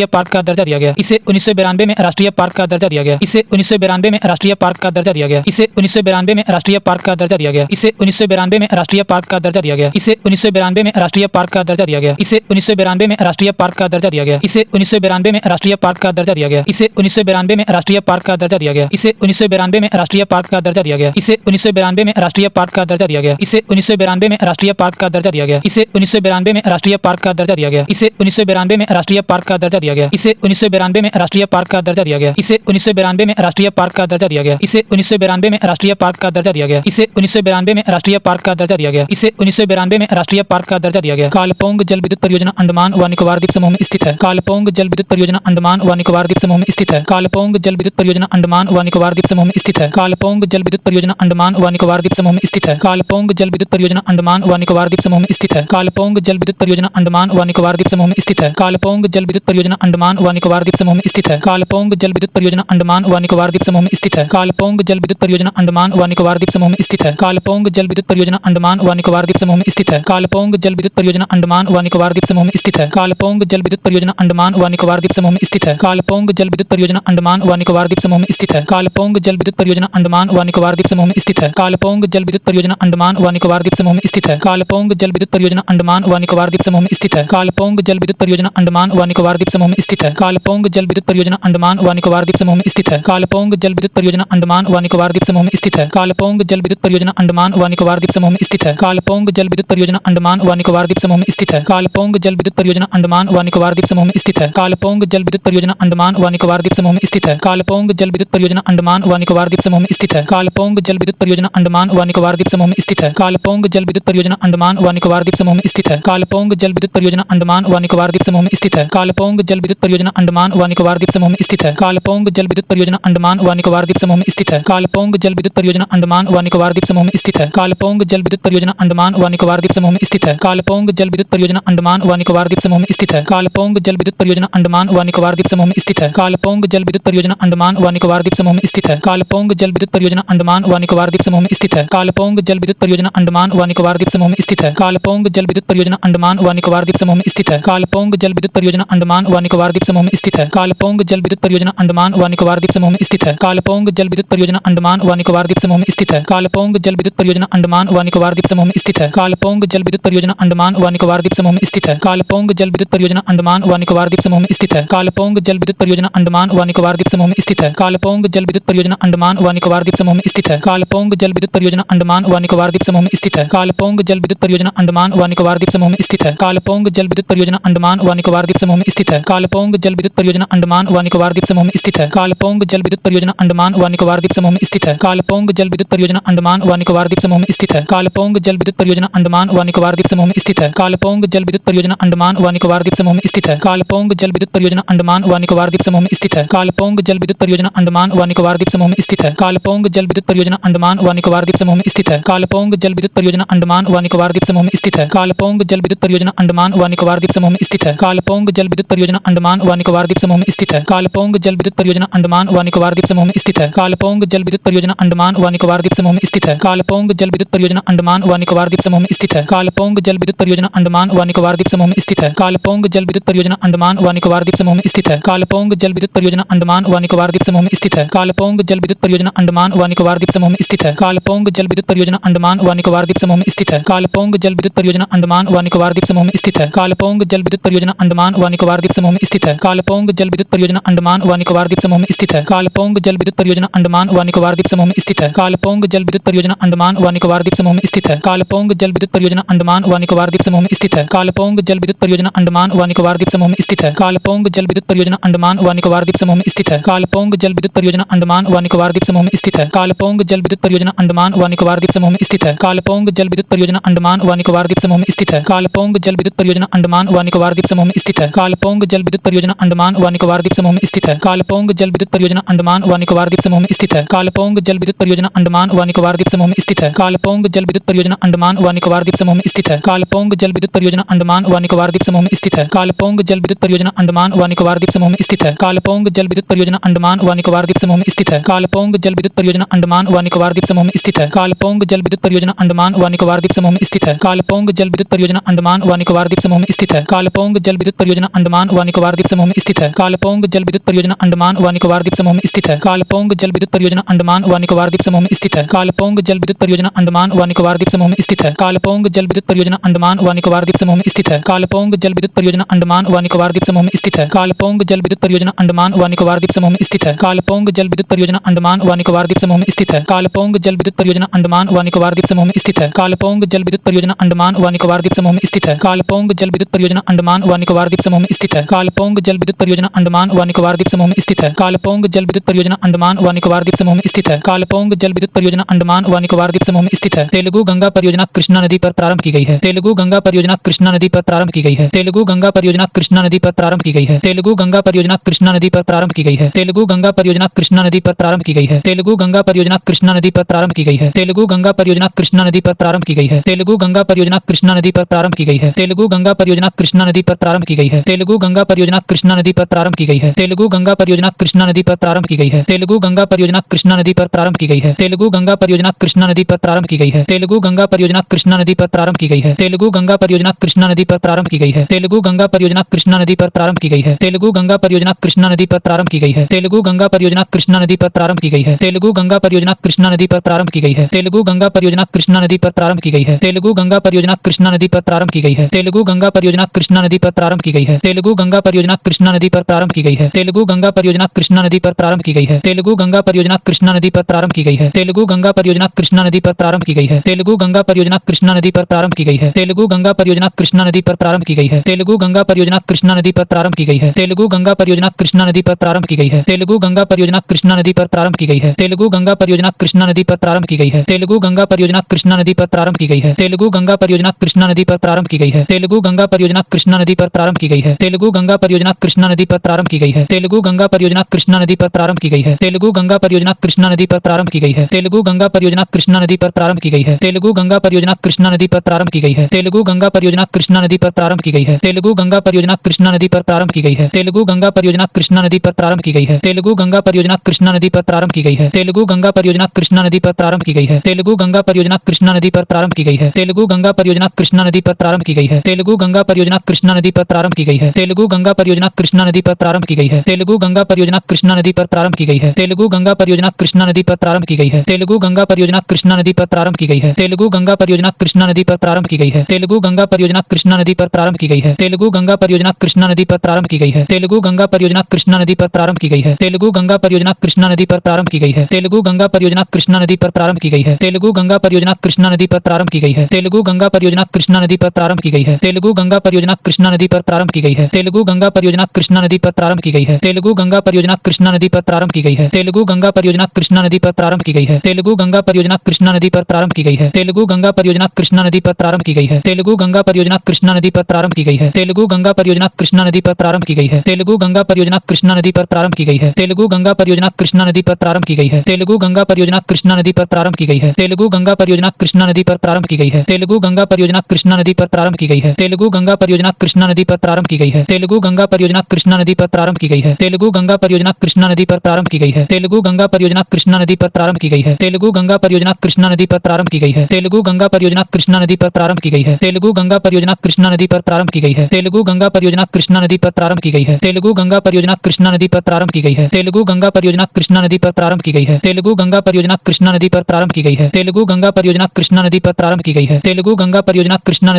पार्क का दर्जा दिया गया। इसे 1992 में राष्ट्रीय पार्क का दर्जा दिया गया। इसे 1992 में राष्ट्रीय पार्क का दर्जा दिया गया। इसे 1992 में राष्ट्रीय पार्क का दर्जा दिया गया। इसे 1992 में राष्ट्रीय पार्क का दर्जा दिया गया। इसे 1992 में राष्ट्रीय पार्क का दर्जा दिया गया। इसे 1992 में राष्ट्रीय पार्क का दर्जा दिया गया। इसे 1992 में राष्ट्रीय पार्क का दर्जा दिया गया। इसे 1992 में राष्ट्रीय पार्क का दर्जा दिया गया। इसे 1992 में राष्ट्रीय पार्क का दर्जा दिया गया। इसे 1992 में राष्ट्रीय पार्क का दर्जा दिया गया। इसे 1992 में राष्ट्रीय पार्क का दर्जा दिया गया। इसे 1992 में राष्ट्रीय पार्क का दर्जा दिया गया। इसे 1992 में राष्ट्रीय पार्क का दर्जा दिया गया। इसे 1992 में राष्ट्रीय पार्क का दर्जा दिया गया। इसे 1992 में राष्ट्रीय पार्क का दर्जा दिया गया। इसे 1992 में राष्ट्रीय पार्क का दर्जा दिया गया। इसे 1992 में राष्ट्रीय पार्क का दर्जा दिया गया। इसे 1992 में राष्ट्रीय पार्क का दर्जा दिया गया। कालपोंग जल विद्युत परियोजना अंडमान व निकोबार द्वीप समूह में स्थित है। कालपोंग जल विद्युत परियोजना अंडमान व निकोबार द्वीप समूह में स्थित है। कालपोंग जल विद्युत परियोजना अंडमान व निकोबार द्वीप समूह में स्थित है। कालपोंग जल विद्युत परियोजना अंडमान व निकोबार द्वीप समूह में स्थित है। कालपोंग जल विद्युत परियोजना अंडमान व निकोबार द्वीप समूह में स्थित है। कालपोंग जल विद्युत परियोजना अंडमान व निकोबार द्वीप समूह में स्थित है। कालपोंग जल विद्युत परियोजना अंडमान व निकोबार द्वीप समूह में स्थित है। कालपोंग जल विद्युत परियोजना अंडमान व निकोबार द्वीप समूह में स्थित है। कालपोंग जल विद्युत परियोजना अंडमान व निकोबार द्वीप समूह में स्थित है। कालपोंग जल विद्युत परियोजना अंडमान व निकोबार द्वीप समूह में स्थित है। कालपोंग जल विद्युत परियोजना अंडमान व निकोबार द्वीप समूह में स्थित है। कालपोंग जल विद्युत परियोजना अंडमान व निकोबार द्वीप समूह में स्थित है। कालपोंग जल विद्युत परियोजना अंडमान व निकोबार द्वीप समूह में स्थित है। कालपोंग जल विद्युत परियोजना अंडमान व निकोबार द्वीप समूह में स्थित है। कालपोंग जल विद्युत परियोजना अंडमान व निकोबार द्वीप समूह में स्थित है। कालपोंग जल विद्युत परियोजना अंडमान व निकोबार द्वीप समूह में स्थित है। कालपोंग जल विद्युत परियोजना अंडमान व निकोबार द्वीप समूह में स्थित है। कालपोंग जल विद्युत परियोजना अंडमान व निकोबार द्वीप समूह में स्थित है। कालपोंग जल विद्युत परियोजना अंडमान व निकोबार द्वीप समूह में स्थित है। कालपोंग जल विद्युत परियोजना अंडमान व निकोबार द्वीप समूह में स्थित है। कालपोंग जल विद्युत परियोजना अंडमान व निकोबार द्वीप समूह में स्थित है। कालपोंग जल विद्युत परियोजना अंडमान व निकोबार द्वीप समूह में स्थित है। कालपोंग जल विद्युत परियोजना अंडमान व निकोबार द्वीप समूह में स्थित है। कालपोंग जल विद्युत परियोजना अंडमान व निकोबार द्वीप समूह में स्थित है। कालपोंग जल विद्युत परियोजना अंडमान व निकोबार द्वीप समूह में स्थित है। कालपोंग जल विद्युत परियोजना अंडमान व निकोबार द्वीप समूह में स्थित है। कालपोंग जल विद्युत परियोजना अंडमान व निकोबार द्वीप समूह में स्थित है। कालपोंग जल विद्युत परियोजना अंडमान व निकोबार द्वीप समूह में स्थित है। कालपोंग जल विद्युत परियोजना अंडमान व निकोबार द्वीप समूह में स्थित है। कालपोंग जल विद्युत परियोजना अंडमान व निकोबार द्वीप समूह में स्थित है। कालपोंग जल विद्युत परियोजना अंडमान व निकोबार द्वीप समूह में स्थित है। कालपोंग जल विद्युत परियोजना अंडमान व निकोबार द्वीप समूह में स्थित है। कालपोंग जल विद्युत परियोजना अंडमान व निकोबार द्वीप समूह में स्थित है। कालपोंग जल विद्युत परियोजना अंडमान व निकोबार द्वीप समूह में स्थित है। कालपोंग जल विद्युत परियोजना अंडमान व निकोबार द्वीप समूह में स्थित है। कालपोंग जल विद्युत परियोजना अंडमान व निकोबार द्वीप समूह में स्थित है। कालपोंग जल विद्युत परियोजना अंडमान व निकोबार द्वीप समूह में स्थित है। कालपोंग जल विद्युत परियोजना अंडमान व निकोबार द्वीप समूह में स्थित है। कालपोंग जल विद्युत परियोजना अंडमान व निकोबार द्वीप समूह में स्थित है। कालपोंग जल विद्युत परियोजना अंडमान व निकोबार द्वीप समूह में स्थित है। कालपोंग जल विद्युत परियोजना अंडमान व निकोबार द्वीप समूह में स्थित है। कालपोंग जल विद्युत परियोजना अंडमान व निकोबार द्वीप समूह में स्थित है। कालपोंग जल विद्युत परियोजना अंडमान व निकोबार द्वीप समूह में स्थित है। कालपोंग जल विद्युत परियोजना अंडमान व निकोबार द्वीप समूह में स्थित है। कालपोंग जल विद्युत परियोजना अंडमान व निकोबार द्वीप समूह में स्थित है। कालपोंग जल विद्युत परियोजना अंडमान व निकोबार द्वीप समूह में स्थित है। कालपोंग जल विद्युत परियोजना अंडमान व निकोबार द्वीप समूह में स्थित है। कालपोंग जल विद्युत परियोजना अंडमान व निकोबार द्वीप समूह में स्थित है। कालपोंग जल विद्युत परियोजना अंडमान व निकोबार द्वीप समूह में स्थित है। कालपोंग जल विद्युत परियोजना अंडमान व निकोबार द्वीप समूह में स्थित है। कालपोंग जल विद्युत परियोजना अंडमान व निकोबार द्वीप समूह में स्थित है। कालपोंग जल विद्युत परियोजना अंडमान व निकोबार द्वीप समूह में स्थित है। कालपोंग जल विद्युत परियोजना अंडमान व निकोबार द्वीप समूह में स्थित है। कालपोंग जल विद्युत परियोजना अंडमान व निकोबार द्वीप समूह में स्थित है। कालपोंग जल विद्युत परियोजना अंडमान व निकोबार द्वीप समूह में स्थित है। कालपोंग जल विद्युत परियोजना अंडमान व निकोबार द्वीप समूह में स्थित है। कालपोंग जल विद्युत परियोजना अंडमान व निकोबार द्वीप समूह में स्थित है। कालपोंग जल विद्युत परियोजना अंडमान व निकोबार द्वीप समूह में स्थित है। कालपोंग जल विद्युत परियोजना अंडमान व निकोबार द्वीप समूह में स्थित है। कालपोंग जल विद्युत परियोजना अंडमान व निकोबार द्वीप समूह में स्थित है। कालपोंग जल विद्युत परियोजना अंडमान व निकोबार द्वीप समूह में स्थित है। कालपोंग जल विद्युत परियोजना अंडमान व निकोबार द्वीप समूह में स्थित है। कालपोंग जल विद्युत परियोजना अंडमान व निकोबार द्वीप समूह में स्थित है। कालपोंग जल विद्युत परियोजना अंडमान व निकोबार द्वीप समूह में स्थित है। कालपोंग जल विद्युत परियोजना अंडमान व निकोबार द्वीप समूह में स्थित है। कालपोंग जल विद्युत परियोजना अंडमान व निकोबार द्वीप समूह में स्थित है। कालपोंग जल विद्युत परियोजना अंडमान व निकोबार द्वीप समूह में स्थित है। कालपोंग जल विद्युत परियोजना अंडमान व निकोबार द्वीप समूह में स्थित है। कालपोंग जल विद्युत परियोजना अंडमान व निकोबार द्वीप समूह में स्थित है। कालपोंग जल विद्युत परियोजना अंडमान व निकोबार द्वीप समूह में स्थित है। कालपोंग जल विद्युत परियोजना अंडमान व निकोबार द्वीप समूह में स्थित है। कालपोंग जल विद्युत परियोजना अंडमान व निकोबार द्वीप समूह में स्थित है। कालपोंग जल विद्युत परियोजना अंडमान व निकोबार द्वीप समूह में स्थित है। कालपोंग जल विद्युत परियोजना अंडमान व निकोबार द्वीप समूह में स्थित है। कालपोंग जल विद्युत परियोजना अंडमान व निकोबार द्वीप समूह में स्थित है। कालपोंग जल विद्युत परियोजना अंडमान व निकोबार द्वीप समूह में स्थित है। कालपोंग जल विद्युत परियोजना अंडमान व निकोबार द्वीप समूह में स्थित है। कालपोंग जल विद्युत परियोजना अंडमान व निकोबार द्वीप समूह में स्थित है। कालपोंग जल विद्युत परियोजना अंडमान व निकोबार द्वीप समूह में स्थित है। कालपोंग जल विद्युत परियोजना अंडमान व निकोबार द्वीप समूह में स्थित है। कालपोंग जल विद्युत परियोजना अंडमान व निकोबार द्वीप समूह में स्थित है। कालपोंग जल विद्युत परियोजना अंडमान व निकोबार द्वीप समूह में स्थित है। कालपोंग जल विद्युत परियोजना अंडमान व निकोबार द्वीप समूह में स्थित है। कालपोंग जल विद्युत परियोजना अंडमान व निकोबार द्वीप समूह में स्थित है। कालपोंग जल विद्युत परियोजना अंडमान व निकोबार द्वीप समूह में स्थित है। कालपोंग जल विद्युत परियोजना अंडमान व निकोबार द्वीप समूह में स्थित है। कालपोंग जल विद्युत परियोजना अंडमान व निकोबार द्वीप समूह में स्थित है। कालपोंग जल विद्युत परियोजना अंडमान व निकोबार द्वीप समूह में स्थित है। कालपोंग जल विद्युत परियोजना अंडमान व निकोबार द्वीप समूह में स्थित है। कालपोंग जल विद्युत परियोजना अंडमान व निकोबार द्वीप समूह में स्थित है। कालपोंग जल विद्युत परियोजना अंडमान व निकोबार द्वीप समूह में स्थित है। कालपोंग जल विद्युत परियोजना अंडमान व निकोबार द्वीप समूह में स्थित है। कालपोंग जल विद्युत परियोजना अंडमान व निकोबार द्वीप समूह में स्थित है। कालपोंग जल विद्युत परियोजना अंडमान व निकोबार द्वीप समूह में स्थित है। कालपोंग जल विद्युत परियोजना अंडमान व निकोबार द्वीप समूह में स्थित है। कालपोंग जल विद्युत परियोजना अंडमान व निकोबार द्वीप समूह में स्थित है। कालपोंग जल विद्युत परियोजना अंडमान व निकोबार द्वीप समूह में स्थित है। कालपोंग जल विद्युत परियोजना अंडमान व निकोबार द्वीप समूह में स्थित है। कालपोंग जल विद्युत परियोजना अंडमान व निकोबार द्वीप समूह में स्थित है। कालपोंग जल विद्युत परियोजना अंडमान व निकोबार द्वीप समूह में स्थित है। कालपोंग जल विद्युत परियोजना अंडमान व निकोबार द्वीप समूह में स्थित है। कालपोंग जल विद्युत परियोजना अंडमान व निकोबार द्वीप समूह में स्थित है। कालपोंग जल विद्युत परियोजना अंडमान व निकोबार द्वीप समूह में स्थित है। तेलुगु गंगा परियोजना कृष्णा नदी पर प्रारंभ की गई है। तेलुगु गंगा परियोजना कृष्णा नदी पर प्रारंभ की गई है। तेलुगु गंगा परियोजना कृष्णा नदी पर प्रारंभ की गई है। तेलुगु गंगा परियोजना कृष्णा नदी पर प्रारंभ की गई है। तेलुगु गंगा परियोजना कृष्णा नदी पर प्रारंभ की गई है। तेलुगु गंगा परियोजना कृष्णा नदी पर प्रारंभ की गई है। तेलुगु गंगा परियोजना कृष्णा नदी पर प्रारंभ की गई है। तेलुगु गंगा परियोजना कृष्णा नदी पर प्रारंभ की गई है। तेलुगु गंगा परियोजना कृष्णा नदी पर प्रारंभ की गई है। तेलुगु गंगा परियोजना कृष्णा नदी पर प्रारंभ की गई है। तेलुगु गंगा परियोजना कृष्णा नदी पर प्रारंभ की गई है। तेलुगु गंगा परियोजना कृष्णा नदी पर प्रारंभ की गई है। तेलुगु गंगा परियोजना कृष्णा नदी पर प्रारंभ की गई है। तेलुगु गंगा परियोजना कृष्णा नदी पर प्रारंभ की गई है। तेलुगु गंगा परियोजना कृष्णा नदी पर प्रारंभ की गई है। तेलुगु गंगा परियोजना कृष्णा नदी पर प्रारंभ की गई है। तेलुगु गंगा परियोजना कृष्णा नदी पर प्रारंभ की गई है। तेलुगु गंगा परियोजना कृष्णा नदी पर प्रारंभ की गई है। तेलुगु गंगा परियोजना कृष्णा नदी पर प्रारंभ की गई है। तेलुगु गंगा परियोजना कृष्णा नदी पर प्रारंभ की गई है। तेलुगु गंगा परियोजना कृष्णा नदी पर प्रारंभ की गई है। तेलुगु गंगा परियोजना कृष्णा नदी पर प्रारंभ की गई है। तेलुगु गंगा परियोजना कृष्णा नदी पर प्रारंभ की गई है। तेलुगु गंगा परियोजना कृष्णा नदी पर प्रारंभ की गई है। तेलुगु गंगा परियोजना कृष्णा नदी पर प्रारंभ की गई है। तेलुगु गंगा परियोजना कृष्णा नदी पर प्रारंभ की गई है। तेलुगु गंगा परियोजना कृष्णा नदी पर प्रारंभ की गई है। तेलुगु गंगा परियोजना कृष्णा नदी पर प्रारंभ की गई है। तेलुगु गंगा परियोजना कृष्णा नदी पर प्रारंभ की गई है। तेलुगु गंगा परियोजना कृष्णा नदी पर प्रारंभ की गई है। तेलुगु गंगा परियोजना कृष्णा नदी पर प्रारंभ की गई है। तेलुगु गंगा परियोजना कृष्णा नदी पर प्रारंभ की गई है। तेलुगु गंगा परियोजना कृष्णा नदी पर प्रारंभ की गई है। तेलुगु गंगा परियोजना कृष्णा नदी पर प्रारंभ की गई है। तेलुगु गंगा परियोजना कृष्णा नदी पर प्रारंभ की गई है। तेलुगु गंगा परियोजना कृष्णा नदी पर प्रारंभ की गई है। तेलुगु गंगा परियोजना कृष्णा नदी पर प्रारंभ की गई है। तेलुगु गंगा परियोजना कृष्णा नदी पर प्रारंभ की गई है। तेलुगु गंगा परियोजना कृष्णा नदी पर प्रारंभ की गई है। तेलुगु गंगा परियोजना कृष्णा नदी पर प्रारंभ की गई है। तेलुगु गंगा परियोजना कृष्णा नदी पर प्रारंभ की गई है। तेलुगु गंगा परियोजना कृष्णा नदी पर प्रारंभ की गई है। तेलुगु गंगा परियोजना कृष्णा नदी पर प्रारंभ की गई है। तेलुगु गंगा परियोजना कृष्णा नदी पर प्रारंभ की गई है। तेलुगु गंगा परियोजना कृष्णा नदी पर प्रारंभ की गई है। तेलुगु गंगा परियोजना कृष्णा नदी पर प्रारंभ की गई है। तेलुगु गंगा परियोजना कृष्णा नदी पर प्रारंभ की गई है। तेलुगु गंगा परियोजना कृष्णा नदी पर प्रारंभ की गई है। तेलुगु गंगा परियोजना कृष्णा नदी पर प्रारंभ की गई है। तेलुगु गंगा परियोजना कृष्णा नदी पर प्रारंभ की गई है। तेलुगु गंगा परियोजना कृष्णा नदी पर प्रारंभ की गई है। तेलुगु गंगा परियोजना कृष्णा नदी पर प्रारंभ की गई है। तेलुगु गंगा परियोजना कृष्णा नदी पर प्रारंभ की गई है। तेलुगु गंगा परियोजना कृष्णा नदी पर प्रारंभ की गई है। तेलुगु गंगा परियोजना कृष्णा नदी पर प्रारंभ की गई है। तेलुगु गंगा परियोजना कृष्णा नदी पर प्रारंभ की गई है। तेलुगु गंगा परियोजना कृष्णा नदी पर प्रारंभ की गई है। तेलुगु गंगा परियोजना कृष्णा नदी पर प्रारंभ की गई है। तेलुगु गंगा परियोजना कृष्णा नदी पर प्रारंभ की गई है। तेलुगु गंगा परियोजना कृष्णा नदी पर प्रारंभ की गई है। तेलुगु गंगा परियोजना कृष्णा नदी पर प्रारंभ की गई है। तेलुगु गंगा परियोजना कृष्णा नदी पर प्रारंभ की गई है। तेलुगु गंगा परियोजना कृष्णा नदी पर प्रारंभ की गई है। तेलुगु गंगा परियोजना कृष्णा नदी पर प्रारंभ की गई है। तेलुगु गंगा परियोजना कृष्णा नदी पर प्रारंभ की गई है। तेलुगु गंगा परियोजना कृष्णा नदी पर प्रारंभ की गई है। तेलुगु गंगा परियोजना कृष्णा नदी पर प्रारंभ की गई है। तेलुगु गंगा परियोजना कृष्णा नदी पर प्रारंभ की गई है। तेलुगु गंगा परियोजना कृष्णा नदी पर प्रारंभ की गई है। तेलुगु गंगा परियोजना कृष्णा नदी पर प्रारंभ की गई है। तेलुगु गंगा परियोजना कृष्णा नदी पर प्रारंभ की गई है। तेलुगु गंगा परियोजना कृष्णा नदी पर प्रारंभ की गई है। तेलुगु गंगा परियोजना कृष्णा नदी पर प्रारंभ की गई है। तेलुगु गंगा परियोजना कृष्णा नदी पर प्रारंभ की गई है। तेलुगु गंगा परियोजना कृष्णा नदी पर प्रारंभ की गई है। तेलुगु गंगा परियोजना कृष्णा नदी पर प्रारंभ की गई है। तेलुगु गंगा परियोजना कृष्णा नदी पर प्रारंभ की गई है। तेलुगु गंगा परियोजना कृष्णा नदी पर प्रारंभ की गई है। तेलुगु गंगा परियोजना कृष्णा नदी पर प्रारंभ की गई है। तेलुगु गंगा परियोजना कृष्णा नदी पर प्रारंभ की गई है। तेलुगु गंगा परियोजना कृष्णा नदी पर प्रारंभ की गई है। तेलुगु गंगा परियोजना कृष्णा नदी पर प्रारंभ की गई है। तेलुगु गंगा परियोजना कृष्णा नदी पर प्रारंभ की गई है। तेलुगु गंगा परियोजना कृष्णा नदी पर प्रारंभ की गई है। तेलुगु गंगा परियोजना कृष्णा नदी पर प्रारंभ की गई है। तेलुगु गंगा परियोजना कृष्णा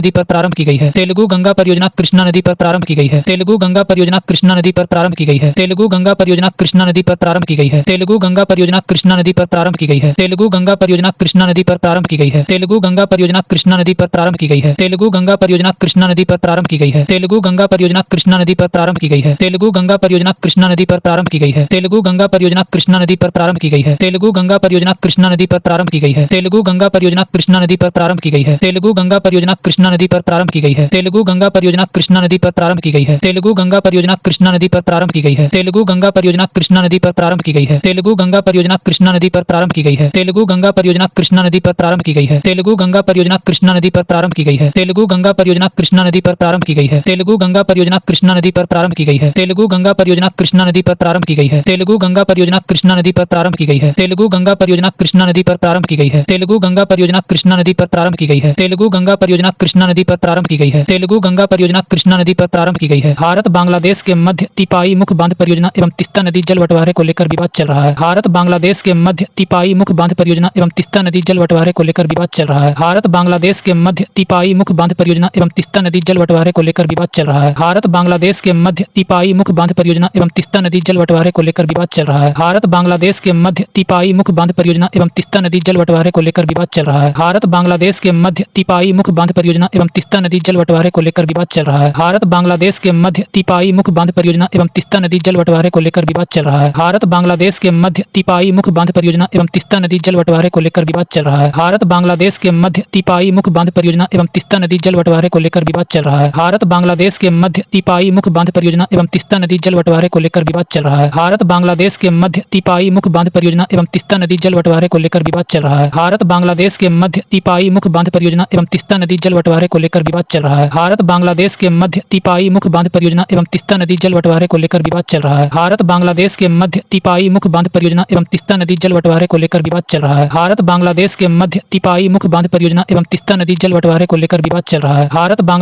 नदी पर प्रारंभ की गई है। तेलुगु गंगा परियोजना कृष्णा नदी पर प्रारंभ की गई है। तेलुगु गंगा परियोजना कृष्णा नदी पर प्रारंभ की गई है। तेलुगु गंगा परियोजना कृष्णा नदी पर प्रारंभ की गई है। तेलुगु गंगा परियोजना कृष्णा नदी पर प्रारंभ की गई है। तेलुगु गंगा परियोजना कृष्णा नदी पर प्रारंभ की गई है। तेलुगु गंगा परियोजना कृष्णा नदी पर प्रारंभ की गई है। तेलुगु गंगा परियोजना कृष्णा नदी पर प्रारंभ की गई है। तेलुगु गंगा परियोजना कृष्णा नदी पर प्रारंभ की गई है। तेलुगु गंगा परियोजना कृष्णा नदी पर प्रारंभ की गई है। तेलुगु गंगा परियोजना कृष्णा नदी पर प्रारंभ की गई है। तेलुगु गंगा परियोजना कृष्णा नदी पर प्रारंभ की गई है। तेलुगु गंगा परियोजना कृष्णा नदी पर प्रारंभ की गई है। तेलुगु गंगा परियोजना कृष्णा नदी पर प्रारंभ की गई है। तेलुगु गंगा परियोजना कृष्णा नदी पर प्रारंभ की गई है। तेलुगु गंगा परियोजना कृष्णा नदी पर प्रारंभ की गई है। तेलुगु गंगा परियोजना कृष्णा नदी पर प्रारंभ की गई है। तेलुगु गंगा परियोजना कृष्णा नदी पर प्रारंभ की गई है। तेलुगु गंगा परियोजना कृष्णा नदी पर प्रारंभ की गई है। तेलुगु गंगा गंगा परियोजना कृष्णा नदी पर प्रारंभ की गई है। तेलुगु गंगा परियोजना कृष्णा नदी पर प्रारंभ की गई है। तेलुगु गंगा परियोजना कृष्णा नदी पर प्रारंभ की गई है। तेलुगु गंगा परियोजना कृष्णा नदी पर प्रारंभ की गई है। तेलुगु गंगा परियोजना कृष्णा नदी पर प्रारंभ की गई है। तेलुगु गंगा परियोजना कृष्णा नदी पर प्रारंभ की गई है। तेलुगु गंगा परियोजना कृष्णा नदी पर प्रारंभ की गई है। तेलुगु गंगा परियोजना कृष्णा नदी पर प्रारंभ की गई है। तेलुगु गंगा परियोजना कृष्णा नदी पर प्रारंभ की गई है। भारत बांग्लादेश के मध्य तिपाई मुख बांध परियोजना एवं तीस्ता नदी जल बंटवारे को लेकर विवाद चल रहा है। भारत बांग्लादेश के मध्य तिपाई मुख बांध परियोजना एवं तीस्ता नदी जल बंटवारे को लेकर विवाद चल रहा है। भारत बांग्लादेश के मध्य तिपाई मुख बांध परियोजना एवं तीस्ता नदी जल बंटवारे को लेकर विवाद चल रहा है। भारत बांग्लादेश के मध्य तिपाई मुख बांध परियोजना एवं तीस्ता नदी जल बंटवारे को लेकर विवाद चल रहा है। भारत बांग्लादेश के मध्य तिपाई मुख बांध परियोजना एवं तीस्ता नदी जल बंटवारे को लेकर विवाद चल रहा है। भारत बांग्लादेश के मध्य तिपाई मुख बांध परियोजना एवं तीस्ता नदी जल बंटवारे को लेकर विवाद चल रहा है। भारत बांग्लादेश के मध्य तिपाई मुख बांध परियोजना एवं तीस्ता नदी जल बंटवारे को लेकर विवाद चल रहा है। भारत बांग्लादेश के मध्य तिपाई मुख बांध परियोजना एवं तीस्ता नदी जल बंटवारे को लेकर विवाद चल रहा है। भारत बांग्लादेश के मध्य तिपाई मुख बांध परियोजना एवं तीस्ता नदी जल बंटवारे को लेकर विवाद चल रहा है। भारत बांग्लादेश के मध्य तिपाई मुख बांध परियोजना एवं तीस्ता नदी जल बंटवारे को लेकर विवाद चल रहा है। भारत बांग्लादेश के मध्य तिपाई मुख बांध परियोजना एवं तीस्ता नदी जल बंटवारे को लेकर विवाद चल रहा है। भारत बांग्लादेश के मध्य तिपाई मुख बांध परियोजना एवं तीस्ता नदी जल बंटवारे को लेकर विवाद चल रहा है। भारत बांग्लादेश के मध्य तिपाई मुख बांध परियोजना एवं तीस्ता नदी जल बंटवारे को लेकर विवाद चल रहा है। भारत बांग्लादेश के मध्य तिपाई मुख बांध परियोजना एवं तीस्ता नदी जल बंटवारे को लेकर विवाद चल रहा है। भारत बांग्लादेश के मध्य तिपाई मुख बांध परियोजना एवं तीस्ता नदी जल बंटवारे को लेकर विवाद चल रहा है। भारत बांग्लादेश के मध्य तिपाई मुख बांध परियोजना एवं तीस्ता नदी जल बंटवारे को लेकर विवाद चल रहा है। भारत बांग्लादेश के मध्य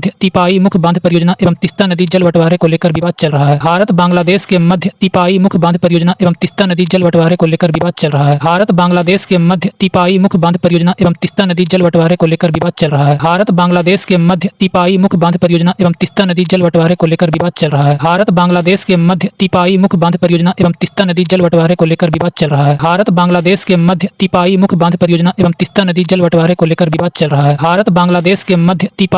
तिपाई मुख बांध परियोजना एवं तीस्ता नदी जल बंटवारे को लेकर विवाद चल रहा है। भारत बांग्लादेश के मध्य तिपाई मुख बांध परियोजना एवं तीस्ता नदी जल बंटवारे को लेकर विवाद चल रहा है। भारत बांग्लादेश के मध्य तिपाई मुख बांध परियोजना एवं तीस्ता नदी जल बंटवारे को लेकर विवाद चल रहा है। भारत बांग्लादेश के मध्य तिपाई मुख बांध परियोजना एवं तीस्ता नदी जल बंटवारे को लेकर विवाद चल रहा है। भारत बांग्लादेश के मध्य तिपाई मुख बांध परियोजना एवं तीस्ता नदी जल बंटवारे को लेकर विवाद चल रहा है। भारत बांग्लादेश के मध्य तिपाई मुख बांध परियोजना एवं तीस्ता नदी जल बंटवारे को लेकर विवाद चल रहा है। भारत बांग्लादेश के मध्य तिपाई मुख बांध परियोजना एवं तीस्ता नदी जल बंटवारे को लेकर विवाद चल रहा है। भारत बांग्लादेश के मध्य तिपाई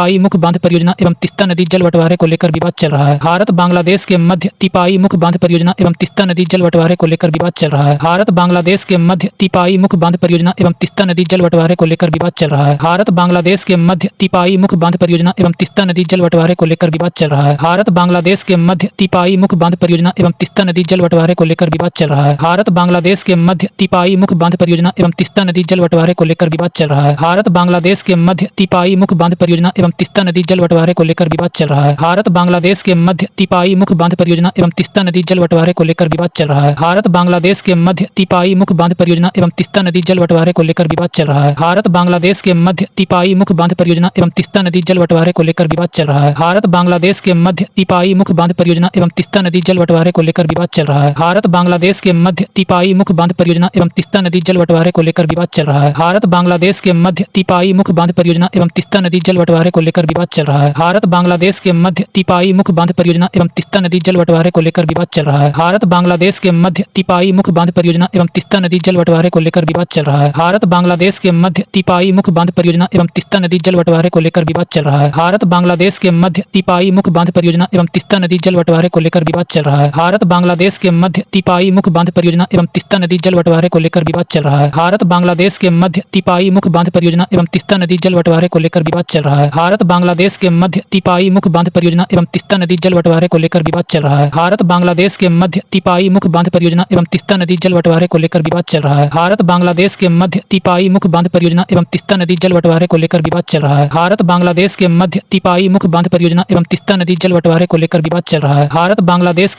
मुख बांध परियोजना एवं तीस्ता नदी जल बंटवारे को लेकर विवाद चल रहा है। भारत बांग्लादेश के मध्य तिपाई मुख बांध परियोजना एवं तीस्ता नदी जल बंटवारे को लेकर विवाद चल रहा है। भारत बांग्लादेश के मध्य तिपाई मुख बांध परियोजना एवं तीस्ता नदी जल बंटवारे को लेकर विवाद चल रहा है। भारत बांग्लादेश के मध्य तिपाई मुख बांध परियोजना एवं तीस्ता नदी जल बंटवारे को लेकर विवाद चल रहा है। भारत बांग्लादेश के मध्य तिपाई मुख बांध परियोजना एवं तीस्ता नदी जल बंटवारे को लेकर विवाद चल रहा है। भारत बांग्लादेश के मध्य तिपाई मुख बांध परियोजना एवं तीस्ता नदी जल बंटवारे को लेकर विवाद चल रहा है। भारत बांग्लादेश के मध्य तिपाई मुख बांध परियोजना एवं तीस्ता नदी जल बंटवारे को लेकर विवाद चल रहा है। भारत बांग्लादेश के मध्य तिपाई मुख बांध परियोजना एवं तीस्ता नदी जल बंटवारे को लेकर विवाद चल रहा है। भारत बांग्लादेश के मध्य तिपाई मुख बांध परियोजना एवं तीस्ता नदी जल बंटवारे को लेकर विवाद चल रहा है। भारत बांग्लादेश के मध्य तिपाई मुख बांध परियोजना एवं तीस्ता नदी जल बंटवारे को लेकर विवाद चल रहा है। भारत बांग्लादेश के मध्य तिपाई मुख बांध परियोजना एवं तीस्ता नदी जल बंटवारे को लेकर विवाद चल रहा है। भारत बांग्लादेश के मध्य तिपाई मुख बांध परियोजना एवं तीस्ता नदी जल बंटवारे को लेकर विवाद चल रहा है। भारत बांग्लादेश के मध्य तिपाई मुख बांध परियोजना एवं तीस्ता नदी जल बंटवारे को लेकर विवाद चल रहा है। भारत बांग्लादेश के मध्य तिपाई मुख बांध परियोजना एवं तीस्ता नदी जल बंटवारे को लेकर विवाद चल रहा है। भारत बांग्लादेश के मध्य तिपाई मुख बांध परियोजना एवं तीस्ता नदी जल बंटवारे को लेकर विवाद चल रहा है। भारत बांग्लादेश के मध्य तिपाई मुख बांध परियोजना एवं तीस्ता नदी जल बंटवारे को लेकर विवाद चल रहा है। भारत बांग्लादेश के मध्य तिपाई मुख बांध परियोजना एवं तीस्ता नदी जल बंटवारे को लेकर विवाद चल रहा है। भारत बांग्लादेश के मध्य तिपाई मुख बांध परियोजना एवं तीस्ता नदी जल बंटवारे को लेकर विवाद चल रहा है। भारत बांग्लादेश के मध्य तिपाई मुख बांध परियोजना एवं तीस्ता नदी जल बंटवारे को लेकर विवाद चल रहा है। भारत बांग्लादेश के मध्य तिपाई मुख बांध परियोजना एवं तीस्ता नदी जल बंटवारे को लेकर विवाद चल रहा है। भारत बांग्लादेश के मध्य तिपाई मुख बांध परियोजना एवं तीस्ता नदी जल बंटवारे को लेकर विवाद चल रहा है। भारत बांग्लादेश के मध्य तिपाई मुख बांध परियोजना एवं तीस्ता नदी जल बंटवारे को लेकर विवाद चल रहा है। भारत बांग्लादेश के मध्य तिपाई मुख बांध परियोजना एवं तीस्ता नदी जल बंटवारे को लेकर विवाद चल रहा है। भारत बांग्लादेश के मध्य तिपाई मुख बांध परियोजना एवं तीस्ता नदी जल बंटवारे को लेकर विवाद चल रहा है। भारत बांग्लादेश के मध्य तिपाई मुख बांध परियोजना एवं तीस्ता नदी जल बंटवारे को लेकर विवाद चल रहा है। भारत बांग्लादेश के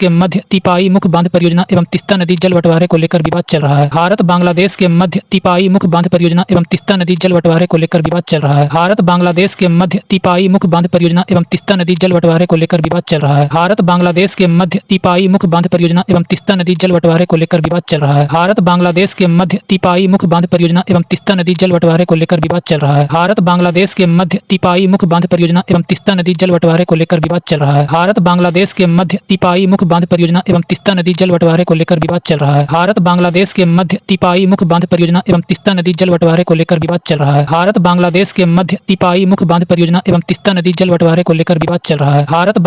मध्य तिपाई मुख बांध परियोजना एवं तीस्ता नदी जल बंटवारे को लेकर विवाद चल रहा है। भारत बांग्लादेश के मध्य तिपाई मुख बांध परियोजना एवं तीस्ता नदी जल बंटवारे को लेकर विवाद चल रहा है। भारत बांग्लादेश के मध्य तिपाई मुख बांध परियोजना एवं तीस्ता नदी जल बंटवारे को लेकर विवाद चल रहा है। भारत बांग्लादेश के मध्य तिपाई मुख बांध परियोजना एवं तीस्ता नदी जल बंटवारे को लेकर विवाद चल रहा है। भारत बांग्लादेश के मध्य तिपाई मुख बांध परियोजना एवं तीस्ता नदी जल बंटवारे को लेकर विवाद चल रहा है। भारत बांग्लादेश के मध्य तिपाई मुख बांध परियोजना एवं तीस्ता नदी जल बंटवारे को लेकर विवाद चल रहा है। भारत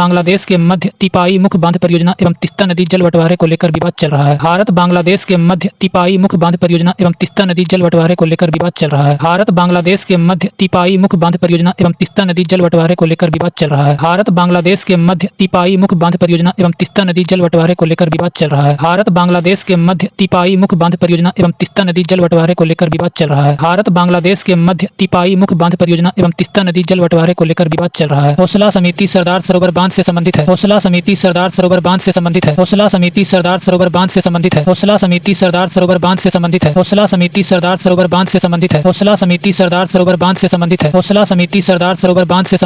बांग्लादेश के मध्य तिपाई मुख बांध परियोजना एवं तीस्ता नदी जल बंटवारे को लेकर विवाद चल रहा है। भारत बांग्लादेश के मध्य तिपाई मुख बांध परियोजना एवं तीस्ता नदी जल बंटवारे को लेकर विवाद चल रहा है। भारत बांग्लादेश के मध्य तिपाई मुख बांध परियोजना एवं तीस्ता नदी जल बंटवारे को लेकर विवाद चल रहा है। भारत बांग्लादेश के मध्य तिपाई मुख बांध परियोजना एवं तीस्ता नदी जल बंटवारे को लेकर विवाद चल रहा है। भारत बांग्लादेश बांग्लादेश के मध्य तिपाई मुख्य बांध परियोजना एवं तिस्ता नदी जल बंटवारे को लेकर विवाद चल रहा है। हौसला समिति सरदार सरोवर बांध से संबंधित है। हौसला समिति सरदार सरोवर बांध से संबंधित है। हौसला समिति सरदार सरोवर बांध से संबंधित है। हौसला समिति सरदार सरोवर बांध से संबंधित है। हौसला समिति सरदार सरोवर बांध से संबंधित है। हौसला समिति सरदार सरोवर बांध से संबंधित है। हौसला समिति सरदार सरोवर बांध से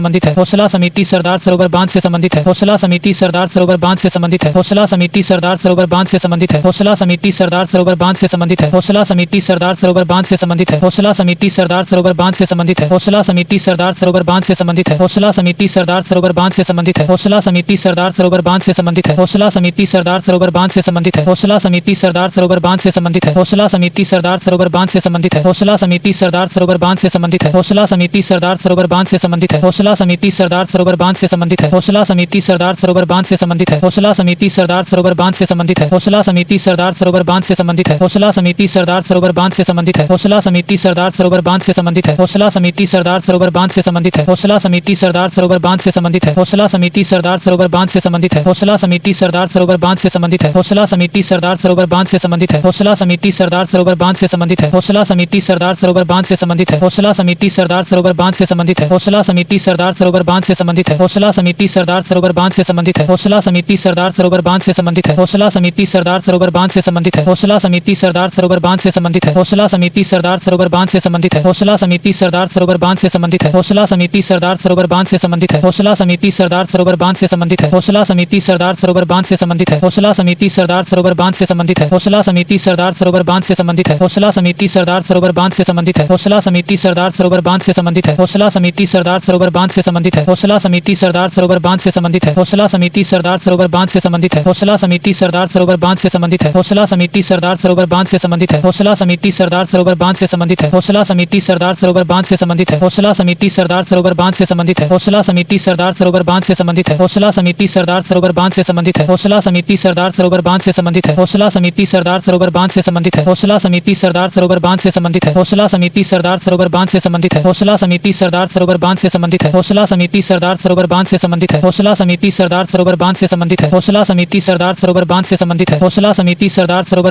संबंधित है। हौसला समिति सरदार सरोवर बांध से संबंधित है। हौसला समिति सरदार सरोवर बांध से संबंधित है। हौसला समिति सरदार सरोवर बांध से संबंधित है। हौसला समिति सरदार सरोवर बांध से संबंधित है। हौसला समिति सरदार सरोवर बांध से संबंधित है। हौसला समिति सरदार सरोवर बांध से संबंधित है। हौसला समिति सरदार सरोवर बांध से संबंधित है। हौसला समिति सरदार सरोवर बांध से संबंधित है। हौसला समिति सरदार सरोवर बांध से संबंधित है। हौसला समिति सरदार सरोवर बांध से संबंधित है। हौसला समिति सरदार सरोवर बांध से संबंधित है। हौसला समिति सरदार सरोवर बांध से संबंधित है। हौसला समिति सरदार सरोवर बांध से संबंधित है। हौसला समिति सरदार सरोवर बांध से संबंधित है। हौसला समिति सरदार सरोवर बांध से संबंधित है। हौसला समिति सरदार सरोवर बांध से संबंधित है। हौसला समिति सरदार सरोवर बांध से संबंधित है। हौसला समिति सरदार सरोवर बांध से संबंधित है। हौसला समिति सरदार सरोवर बांध से संबंधित है। हौसला समिति सरदार सरोवर बांध से संबंधित है। हौसला समिति सरदार सरोवर बांध से संबंधित है। हौसला समिति सरदार सरोवर बांध से संबंधित है। हौसला समिति सरदार सरोवर बांध से संबंधित है। हौसला समिति सरदार सरोवर बांध से संबंधित है। हौसला समिति सरदार सरोवर बांध से संबंधित है। हौसला समिति सरदार सरोवर बांध से संबंधित है। हौसला समिति सरदार सरोवर बांध से संबंधित है। हौसला समिति सरदार सरोवर बांध से संबंधित है। हौसला समिति सरदार सरोवर बांध से संबंधित है। हौसला समिति सरदार सरोवर बांध से संबंधित है। हौसला समिति सरदार सरोवर बांध से संबंधित है। हौसला समिति सरदार सरोवर बांध से संबंधित है। हौसला समिति सरदार सरोवर बांध से संबंधित है। हौसला समिति सरदार सरोवर बांध से संबंधित है। हौसला समिति सरदार सरोवर बांध से संबंधित है। हौसला समिति सरदार सरोवर बांध से संबंधित है। हौसला समिति सरदार सरोवर बांध से संबंधित है। हौसला समिति सरदार सरोवर बांध से संबंधित है। हौसला समिति सरदार सरोवर बांध से संबंधित है। हौसला समिति सरदार सरोवर बांध से संबंधित है। हौसला समिति सरदार सरोवर बांध से संबंधित है। हौसला समिति सरदार सरोवर बांध से संबंधित है। हौसला समिति सरदार सरोवर बांध से संबंधित है। हौसला समिति सरदार सरोवर बांध से संबंधित है। हौसला समिति सरदार सरोवर बांध से संबंधित है। हौसला समिति सरदार सरोवर बांध से संबंधित है। हौसला समिति सरदार सरोवर बांध से संबंधित है। हौसला समिति सरदार सरोवर बांध से संबंधित है। हौसला समिति सरदार सरोवर बांध से संबंधित है। हौसला समिति सरदार सरोवर बांध से संबंधित है। हौसला समिति सरदार सरोवर बांध से संबंधित है। हौसला समिति सरदार सरोवर बांध से संबंधित है। हौसला समिति सरदार सरोवर बांध से संबंधित है। हौसला समिति सरदार सरोवर बांध से संबंधित है। हौसला समिति सरदार सरोवर बांध से संबंधित है। हौसला समिति सरदार सरोवर बांध से संबंधित है। हौसला समिति सरदार सरोवर बांध से संबंधित है। हौसला समिति सरदार सरोवर बांध से संबंधित है। हौसला समिति सरदार सरोवर बांध से संबंधित है। हौसला समिति सरदार सरोवर बांध से संबंधित है। हौसला समिति सरदार सरोवर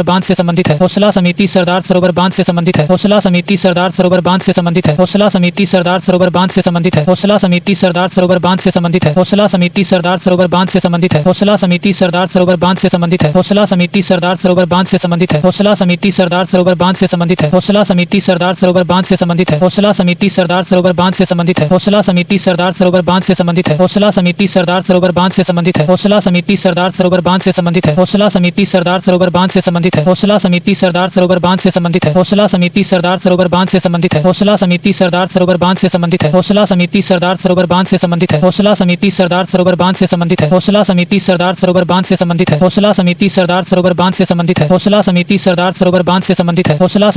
बांध से संबंधित है। हौसला समिति सरदार सरोवर बांध से संबंधित है। हौसला समिति सरदार सरोवर बांध से संबंधित है। हौसला समिति सरदार सरोवर बांध से संबंधित है। हौसला समिति सरदार सरोवर बांध से संबंधित है। हौसला समिति सरदार सरोवर बांध से संबंधित है। हौसला समिति सरदार सरोवर बांध से संबंधित है। हौसला समिति सरदार सरोवर बांध से संबंधित है। हौसला समिति सरदार सरोवर बांध से संबंधित है। हौसला समिति सरदार सरोवर बांध से संबंधित है। हौसला समिति सरदार सरोवर बांध से संबंधित है। हौसला समिति सरदार सरोवर बांध से संबंधित है। हौसला समिति सरदार सरोवर बांध से संबंधित है। हौसला समिति सरदार सरोवर बांध से संबंधित है। हौसला समिति सरदार सरोवर बांध से संबंधित है। हौसला समिति सरदार सरोवर बांध से संबंधित है। हौसला समिति सरदार सरोवर बांध से संबंधित है। हौसला समिति सरदार सरोवर बांध से संबंधित है। हौसला समिति सरदार सरोवर बांध से संबंधित है। हौसला समिति सरदार सरोवर बांध से संबंधित है। हौसला समिति सरदार सरोवर बांध से संबंधित है। हौसला समिति सरदार सरोवर बांध से संबंधित है। हौसला समिति सरदार सरोवर बांध से संबंधित है। हौसला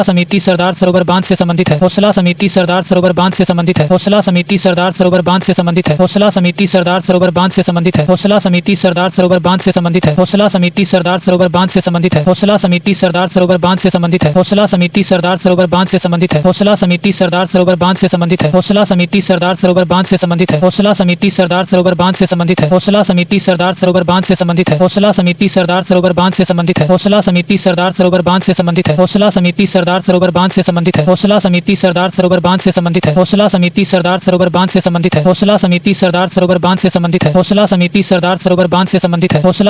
समिति सरदार सरोवर बांध से संबंधित है। हौसला समिति सरदार सरोवर बांध से संबंधित है। हौसला समिति सरदार सरोवर बांध से संबंधित है। हौसला समिति सरदार सरोवर बांध से संबंधित है। हौसला समिति सरदार सरोवर बांध से संबंधित है। हौसला समिति सरदार सरोवर बांध से संबंधित है। हौसला समिति सरदार सरोवर बांध से संबंधित है। हौसला समिति सरदार सरोवर बांध से संबंधित है। हौसला समिति सरदार सरोवर बांध से संबंधित है। हौसला समिति सरदार सरोवर बांध से संबंधित है। हौसला समिति सरदार सरोवर बांध से संबंधित है। हौसला समिति सरदार सरोवर बांध से संबंधित है। हौसला समिति सरदार सरोवर बांध से संबंधित है। हौसला समिति सरदार सरोवर बांध से संबंधित है। हौसला समिति सरदार सरोवर बांध से संबंधित है। हौसला समिति सरदार सरोवर बांध से संबंधित है। हौसला समिति सरदार सरोवर बांध से संबंधित है। हौसला समिति सरदार सरोवर बांध से संबंधित है। हौसला समिति सरदार सरोवर बांध से संबंधित है। हौसला समिति सरदार सरोवर बांध से संबंधित है। हौसला समिति सरदार सरोवर बांध से संबंधित है। हौसला समिति सरदार सरोवर बांध से संबंधित है। हौसला समिति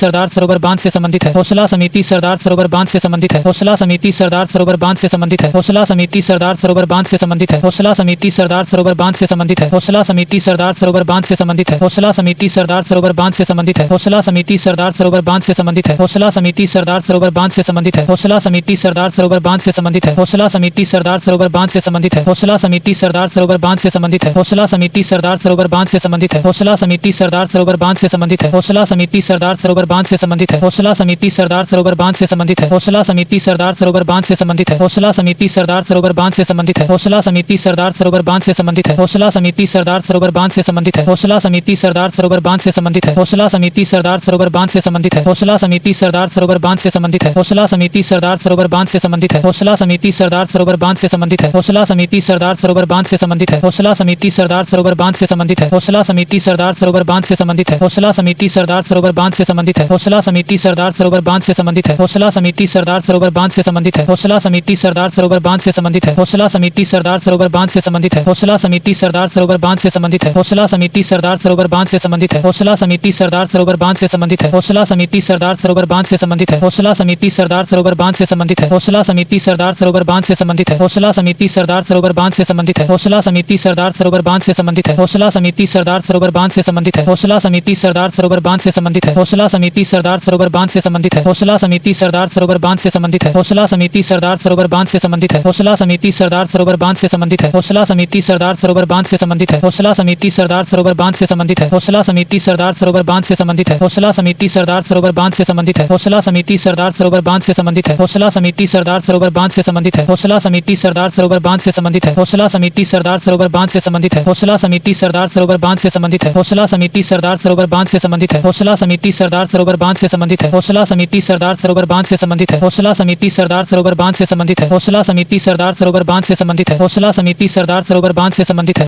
सरदार सरोवर बांध से संबंधित है। हौसला समिति सरदार सरोवर बांध से संबंधित है। हौसला समिति सरदार सरोवर बांध से संबंधित है। हौसला समिति सरदार सरोवर बांध से संबंधित है। हौसला समिति सरदार सरोवर बांध से संबंधित है। हौसला समिति सरदार सरोवर बांध से संबंधित है। हौसला समिति सरदार सरोवर बांध से संबंधित है। हौसला समिति सरदार सरोवर बांध से संबंधित है। हौसला समिति सरदार सरोवर बांध से संबंधित है। हौसला समिति सरदार सरोवर बांध से संबंधित है। हौसला समिति सरदार सरोवर बांध से संबंधित है। हौसला समिति सरदार सरोवर बांध से संबंधित है। हौसला समिति सरदार सरोवर बांध से संबंधित है। हौसला समिति सरदार सरोवर बांध से संबंधित है। हौसला समिति सरदार सरोवर बांध से संबंधित है। हौसला समिति सरदार सरोवर बांध से संबंधित है। हौसला समिति सरदार सरोवर बांध से संबंधित है। हौसला समिति सरदार सरोवर बांध से संबंधित है। हौसला समिति सरदार सरोवर बांध से संबंधित है। हौसला समिति सरदार सरोवर बांध से संबंधित है। हौसला समिति सरदार सरोवर बांध से संबंधित है। हौसला समिति सरदार सरोवर बांध से संबंधित है। हौसला समिति सरदार सरोवर बांध से संबंधित है। हौसला समिति सरदार सरोवर बांध से संबंधित है। हौसला समिति सरदार सरोवर बांध से संबंधित है। हौसला समिति सरदार सरोवर बांध से संबंधित है। हौसला समिति सरदार सरोवर बांध से संबंधित है। हौसला समिति सरदार सरोवर बांध से संबंधित है। हौसला समिति सरदार सरोवर बांध से संबंधित संबंधित है। हौसला समिति सरदार सरोवर बांध से संबंधित है। हौसला समिति सरदार सरोवर बांध से संबंधित है। हौसला समिति सरदार सरोवर बांध से संबंधित है। हौसला समिति सरदार सरोवर बांध से संबंधित है। हौसला समिति सरदार सरोवर बांध से संबंधित है। हौसला समिति सरदार सरोवर बांध से संबंधित है। हौसला समिति सरदार सरोवर बांध से संबंधित है। हौसला समिति सरदार सरोवर बांध से संबंधित है। हौसला समिति सरदार सरोवर बांध से संबंधित है। हौसला समिति सरदार सरोवर बांध से संबंधित है। हौसला समिति सरदार सरोवर बांध से संबंधित है। हौसला समिति सरदार सरोवर बांध से संबंधित है। हौसला समिति सरदार सरोवर बांध से संबंधित है। हौसला समिति सरदार सरोवर बांध से संबंधित है। हौसला समिति सरदार सरोवर बांध से संबंधित है। हौसला समिति सरदार सरोवर बांध से संबंधित है। हौसला समिति सरदार सरोवर बांध से संबंधित है। हौसला समिति सरदार सरोवर बांध से संबंधित है। हौसला समिति सरदार सरोवर बांध से संबंधित है। हौसला समिति सरदार सरोवर बांध से संबंधित है। हौसला समिति सरदार सरोवर बांध से संबंधित है। हौसला समिति सरदार सरोवर बांध से संबंधित है। हौसला समिति सरदार सरोवर बांध से संबंधित है। हौसला समिति सरदार सरोवर बांध से संबंधित है। हौसला समिति सरदार सरोवर बांध से संबंधित है। हौसला समिति सरदार सरोवर बांध से संबंधित है। हौसला समिति सरदार सरोवर बांध से संबंधित है। हौसला समिति सरदार सरोवर बांध से संबंधित है। हौसला समिति सरदार सरोवर बांध से संबंधित है। हौसला समिति सरदार सरोवर बांध से संबंधित है। हौसला समिति सरदार सरोवर बांध से संबंधित है।